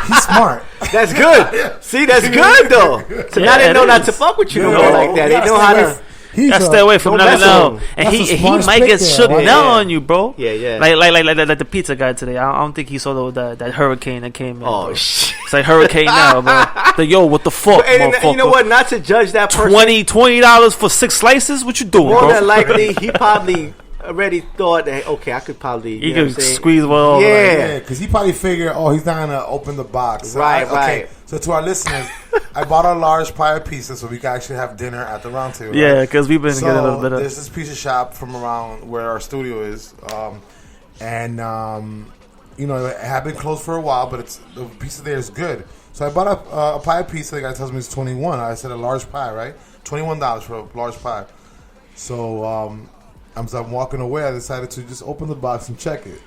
He's smart. That's good. See, that's good, though. So now they know not to fuck with you no more like that. They know how to... Gotta stay away from Nell. And he might get shook Nell on you, bro. Yeah. Like the pizza guy today. I don't think he saw that hurricane that came in. Oh, shit. It's like Hurricane Nell, bro. Like, yo, what the fuck, motherfucker? You know what? Not to judge that person. $20 for 6 slices? What you doing, bro? More than likely, he probably already thought that, I could probably... You could squeeze one over. Yeah. Because he probably figured, he's not going to open the box. Right. Okay. So to our listeners, I bought a large pie of pizza so we can actually have dinner at the round table. Yeah, because we've been getting a little bit of... There's this pizza shop from around where our studio is. It had been closed for a while, but the pizza there is good. So I bought a pie of pizza. The guy tells me it's $21. I said a large pie, right? $21 for a large pie. So as I'm walking away, I decided to just open the box and check it.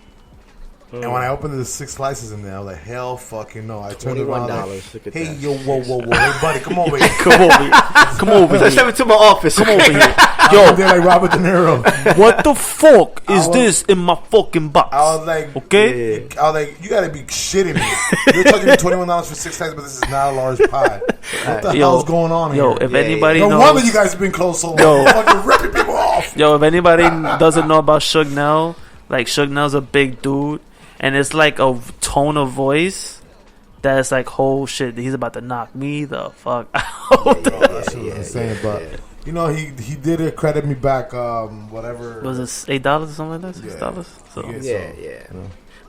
And when I opened it, there's 6 slices in there. I was like, hell fucking no. I turned around like, hey, yo, whoa. Hey, buddy, come over here. Come over here. Step into my office. Come over here. Yo, they're like Robert De Niro. What the fuck is this in my fucking box? I was like, okay. I was like, you gotta be shitting me. You're charging me $21 for 6 slices, but this is not a large pie. What the hell is going on here? Yo, if anybody knows, no wonder you guys have been closed so long. Fucking ripping people off. Yo, if anybody doesn't know about Suge Nell, like Suge Nell's a big dude. And it's like a tone of voice that's like, oh shit, he's about to knock me the fuck out. That's what I'm saying, but he did credit me back. Whatever was it, $8 or something like that? $6. So Yeah.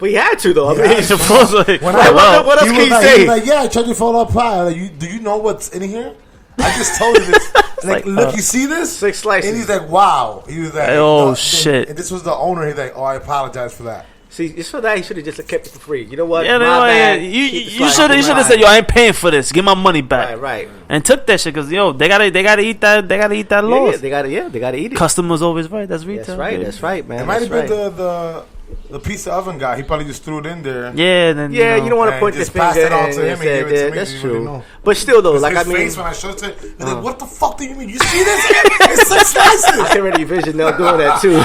But he had to though. I mean, he's supposed to. What else can he say? He was like, yeah, I charged you for a lot of pie. Like, do you know what's in here? I just told you this. Like, look, you see this? 6 slices. And he's like, wow. He was like, oh shit. And this was the owner. He's like, I apologize for that. See, just for that, he should have just kept it for free. You know what? Yeah, you should have said, yo, I ain't paying for this. Give my money back. Right. And took that shit because they gotta eat that. They gotta eat that loss. Yeah, they gotta eat it. Customers always right. That's retail. That's right, man. It might have been the pizza oven guy. He probably just threw it in there. Yeah, then you don't want to point the finger it on to him and give it to me. That's true. But still, though, like his face when I showed it, he's like, "What the fuck do you mean? You see this? It's 6 slices." I can already envision Nell doing that too.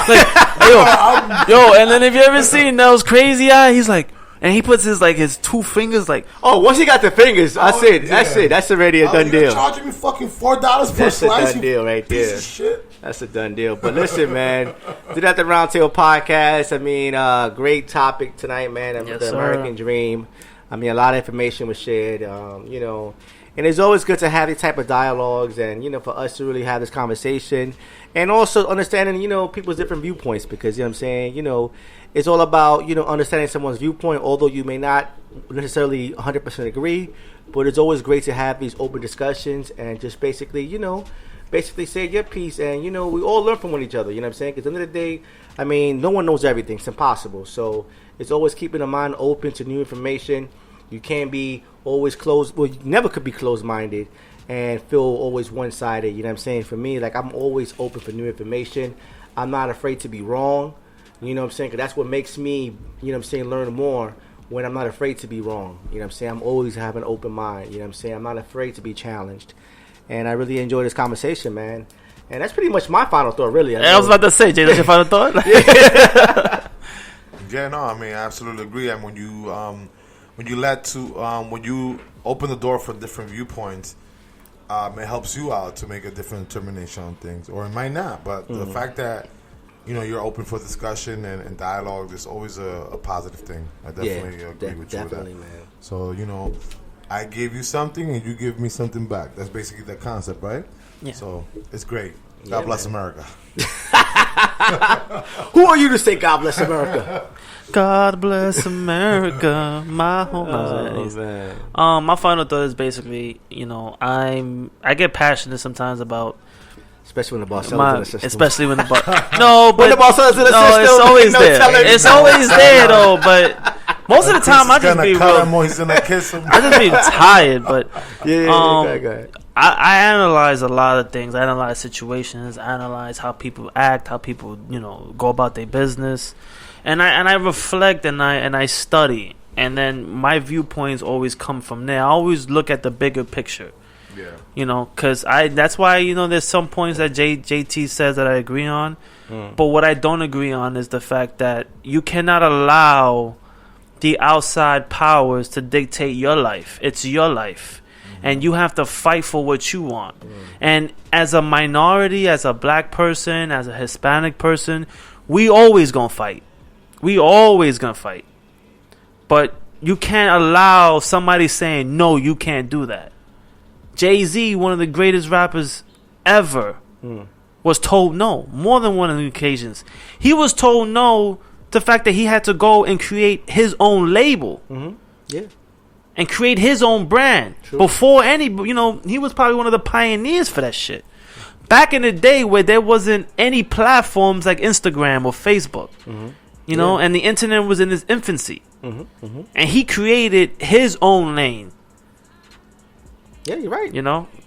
Yo, and then if you ever seen Nell's crazy eye, he's like, and he puts his 2 fingers like. Oh, once he got the fingers, that's it. That's already a done deal. You're charging me fucking $4 per slice. That's a done deal right there. Piece of shit. That's a done deal. But listen, man, did that the Roundtable Podcast. I mean, great topic tonight, man. Yes, the sir. American Dream. I mean, a lot of information was shared. And it's always good to have these type of dialogues, and for us to really have this conversation, and also understanding people's different viewpoints, because I'm saying it's all about understanding someone's viewpoint, although you may not necessarily 100% agree, but it's always great to have these open discussions and just basically say your piece, and we all learn from one each other. You know what I'm saying? Because at the end of the day, I mean, no one knows everything. It's impossible. So it's always keeping the mind open to new information. You can't be always closed. Well, you never could be closed-minded and feel always one-sided. You know what I'm saying? For me, like, I'm always open for new information. I'm not afraid to be wrong. You know what I'm saying? Because that's what makes me, learn more, when I'm not afraid to be wrong. You know what I'm saying? I'm always having an open mind. You know what I'm saying? I'm not afraid to be challenged. And I really enjoyed this conversation, man. And that's pretty much my final thought, really. I was about to say, Jay, that's your final thought? Yeah, no, I mean, I absolutely agree. And when you open the door for different viewpoints, it helps you out to make a different determination on things, or it might not. But the fact that you're open for discussion and dialogue is always a positive thing. I definitely agree with you with that. Man. So I gave you something and you give me something back. That's basically the concept, right? Yeah. So it's great. God bless America. Who are you to say God bless America? God bless America, my home. My final thought is basically, I get passionate sometimes about, especially when the Barcelona's in the system. Especially when the no, but when the Barcelona's in the system, it's always there. It's always there though. But most of the time, I just be real. He's gonna kiss him. I just be tired, but go ahead. I analyze a lot of things. I analyze situations. I analyze how people act, how people go about their business. And I reflect and I study, and then my viewpoints always come from there. I always look at the bigger picture. Yeah. Because that's why there's some points that JT says that I agree on, but what I don't agree on is the fact that you cannot allow the outside powers to dictate your life. It's your life, and you have to fight for what you want. And as a minority, as a black person, as a Hispanic person, we always gonna fight. We always gonna fight. But you can't allow somebody saying, no, you can't do that. Jay-Z, one of the greatest rappers ever, was told no. More than one of the occasions. He was told no to the fact that he had to go and create his own label. Yeah. And create his own brand. True. Before any, he was probably one of the pioneers for that shit. Back in the day where there wasn't any platforms like Instagram or Facebook. And the internet was in its infancy. And he created his own lane. Yeah, you're right.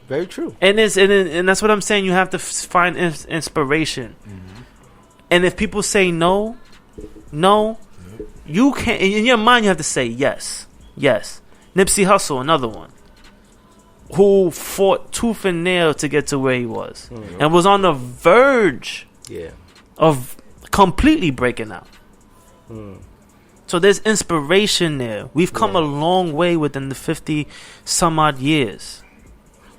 Very true. And that's what I'm saying. You have to find inspiration. And if people say no, you can't. In your mind, you have to say yes. Nipsey Hussle, another one, who fought tooth and nail to get to where he was, and was on the verge of completely breaking out. So there's inspiration there. We've come a long way within the 50 some odd years.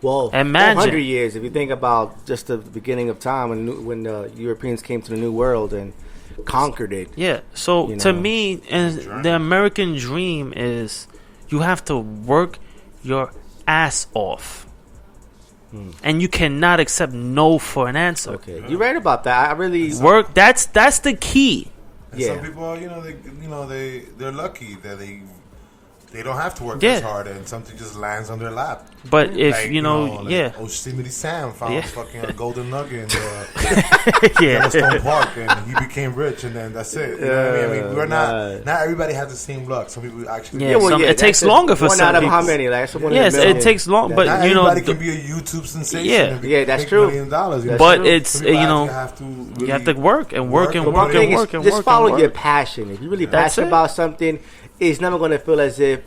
Well, imagine 100 years. If you think about just the beginning of time when the Europeans came to the New World and conquered it. Yeah. So to me, the American dream is you have to work your ass off. And you cannot accept no for an answer. Okay, you're right about that. I really work. That's the key. And some people, they're lucky that they don't have to work as hard, and something just lands on their lap. But if Yosemite Sam found fucking a golden nugget in Yellowstone Park, and he became rich, and then that's it. You know what I mean? We're not everybody has the same luck. Some people actually. It takes longer for some people. One out of how many? It takes long, but everybody can be a YouTube sensation. Yeah, that's true. $1 million. But it's you have to work and work and work and work and work. Just follow your passion. If you're really passionate about something, it's never going to feel as if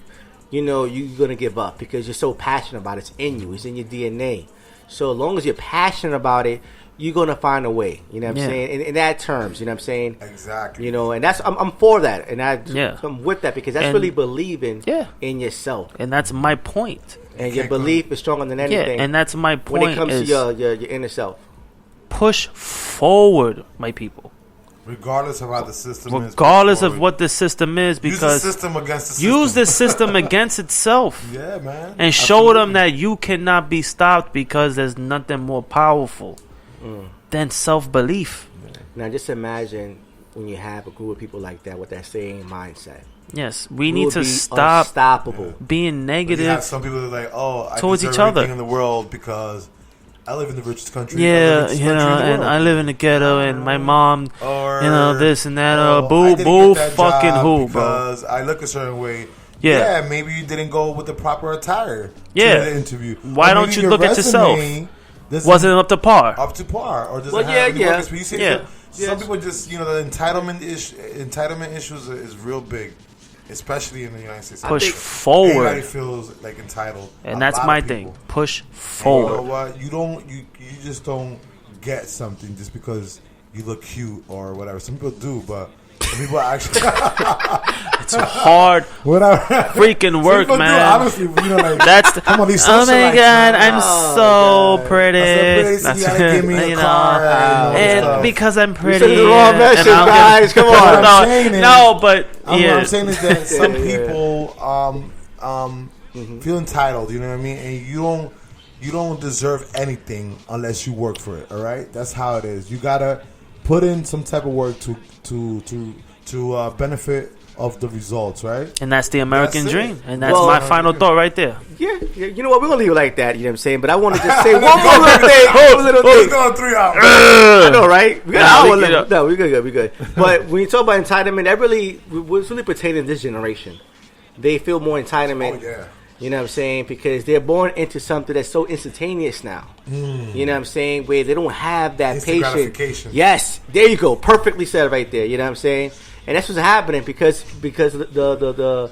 you're going to give up, because you're so passionate about it. It's in you. It's in your DNA. So as long as you're passionate about it, you're going to find a way. You know what I'm saying? In that terms, you know what I'm saying? Exactly. And that's I'm for that. And I'm with that, because that's really believing in yourself. And that's my point. And your belief is stronger than anything. Yeah, and that's my point. When it comes to your inner self. Push forward, my people. Regardless of how the system is. Regardless of what the system is, because use the system against the system. Use the system against itself. Yeah, man. And show them that you cannot be stopped, because there's nothing more powerful than self-belief. Now just imagine when you have a group of people like that with that same mindset. Yes, we need to stop unstoppable. Being negative. You have some people that are like, I towards deserve each other everything in the world because I live in the richest country. And I live in the ghetto, and my mom, this and that. Fucking who, bro? Because I look a certain way. Yeah, maybe you didn't go with the proper attire to the interview. Why don't you look at yourself? Wasn't up to par. Up to par, or does some people just the entitlement issues is real big, especially in the United States. Push forward. Everybody feels like entitled, and that's my thing. Push forward. And you know what? You just don't get something just because you look cute or whatever. Some people do, but some people actually hard freaking work, man. Honestly, you know, like that's come on, these oh my socialites, god, man. I'm so pretty. That's you gotta give me a car and because I'm pretty. You said the wrong message, guys. Come on. But what I'm saying is that some people feel entitled. You know what I mean? And you don't deserve anything unless you work for it. All right, that's how it is. You gotta put in some type of work to benefit of the results, right? And that's the American dream. And that's my final thought right there. Yeah, you know what? We're gonna leave it like that. You know what I'm saying? But I want to just say one more little thing. We're going 3 hours. I know, right? We got an hour left. No, we're good. But when you talk about entitlement, that really was really pertaining to this generation. They feel more entitlement. Oh, yeah. You know what I'm saying? Because they're born into something that's so instantaneous now. You know what I'm saying? Where they don't have that Instant patience. gratification. Yes, there you go. Perfectly said right there. You know what I'm saying? And that's what's happening because the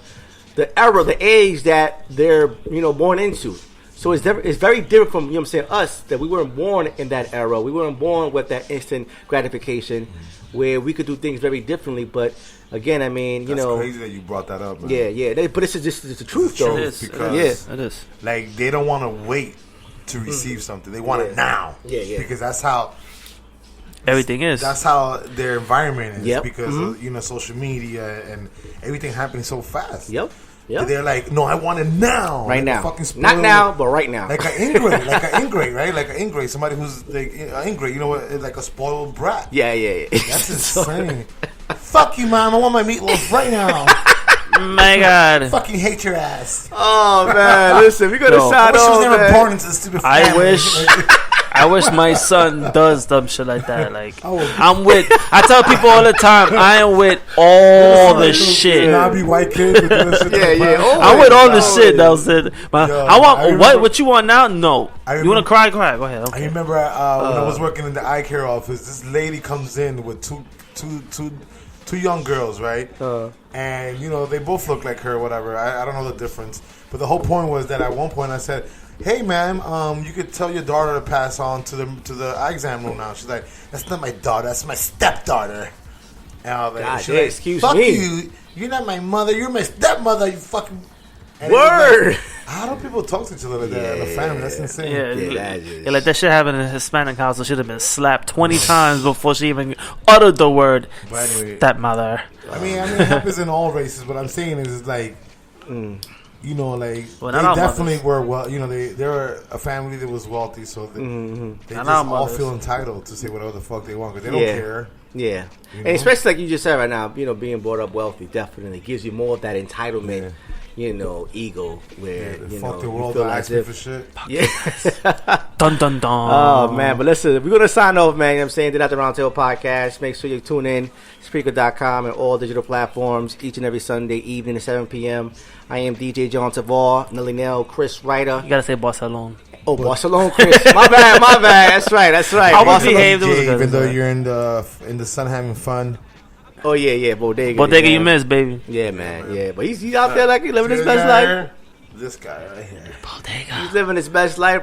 era, the age that they're born into. So it's very different from us that we weren't born in that era. We weren't born with that instant gratification, where we could do things very differently. But again, I mean, That's crazy that you brought that up, man. Yeah. But it's the truth, though. It is. Because it is. Like, they don't want to wait to receive something. They want it now. Yeah. Because that's how everything is. That's how their environment is. Yep. Because of, social media and everything happening so fast. Yep. They're like, no, I want it now. Right now. Fucking spoiled. Not now, but right now. Like an ingrate, right? Like an ingrate. Somebody who's like an ingrate, you know what? Like a spoiled brat. Yeah. That's insane. Fuck you, mom. I want my meatloaf right now. My God. Fucking hate your ass. Oh, man. Listen, we're going to sign off, she was never born into this stupid family. I wish my son does dumb shit like that. Like, I tell people all the time, I am with all the shit. Snobby white kids. I'm with all the shit. That was it. I want what you want now? No. You want to cry? Go ahead. Okay. I remember when I was working in the eye care office. This lady comes in with two young girls, right? And they both look like her, or whatever. I don't know the difference. But the whole point was that at one point I said, "Hey, ma'am, you could tell your daughter to pass on to the eye exam room now." She's like, "That's not my daughter. That's my stepdaughter." And I was like, God, excuse Fuck me. you. You're not my mother. You're my stepmother. You fucking. And Word. Like, how do people talk to each other like that in a family? That's insane. Yeah, like that shit happened in a Hispanic house. So she'd have been slapped 20 times before she even uttered the word stepmother. I mean, it happens in all races. What I'm saying is like, they definitely were well. They were a family that was wealthy, so they just all feel entitled to say whatever the fuck they want because they don't care. Yeah, and especially like you just said right now, being brought up wealthy definitely gives you more of that entitlement. Ego where fuck the world, you feel ask me for shit. Yeah. Dun dun dun. Oh man, but listen, we're gonna sign off, man. You know what I'm saying, At the Roundtable Podcast. Make sure you tune in Spreaker.com and all digital platforms each and every Sunday evening at 7 p.m. I am DJ John Tavar, Nelly Nell, Chris Ryder. You gotta say Barcelona. Oh, Barcelona, Chris. My bad. That's right. How we behaved, even though you're in the sun having fun. Oh yeah, Bodega. Bodega, you missed, baby. Yeah, man. Yeah, but he's out there like he's living his best life. This guy right here. Bodega. He's living his best life.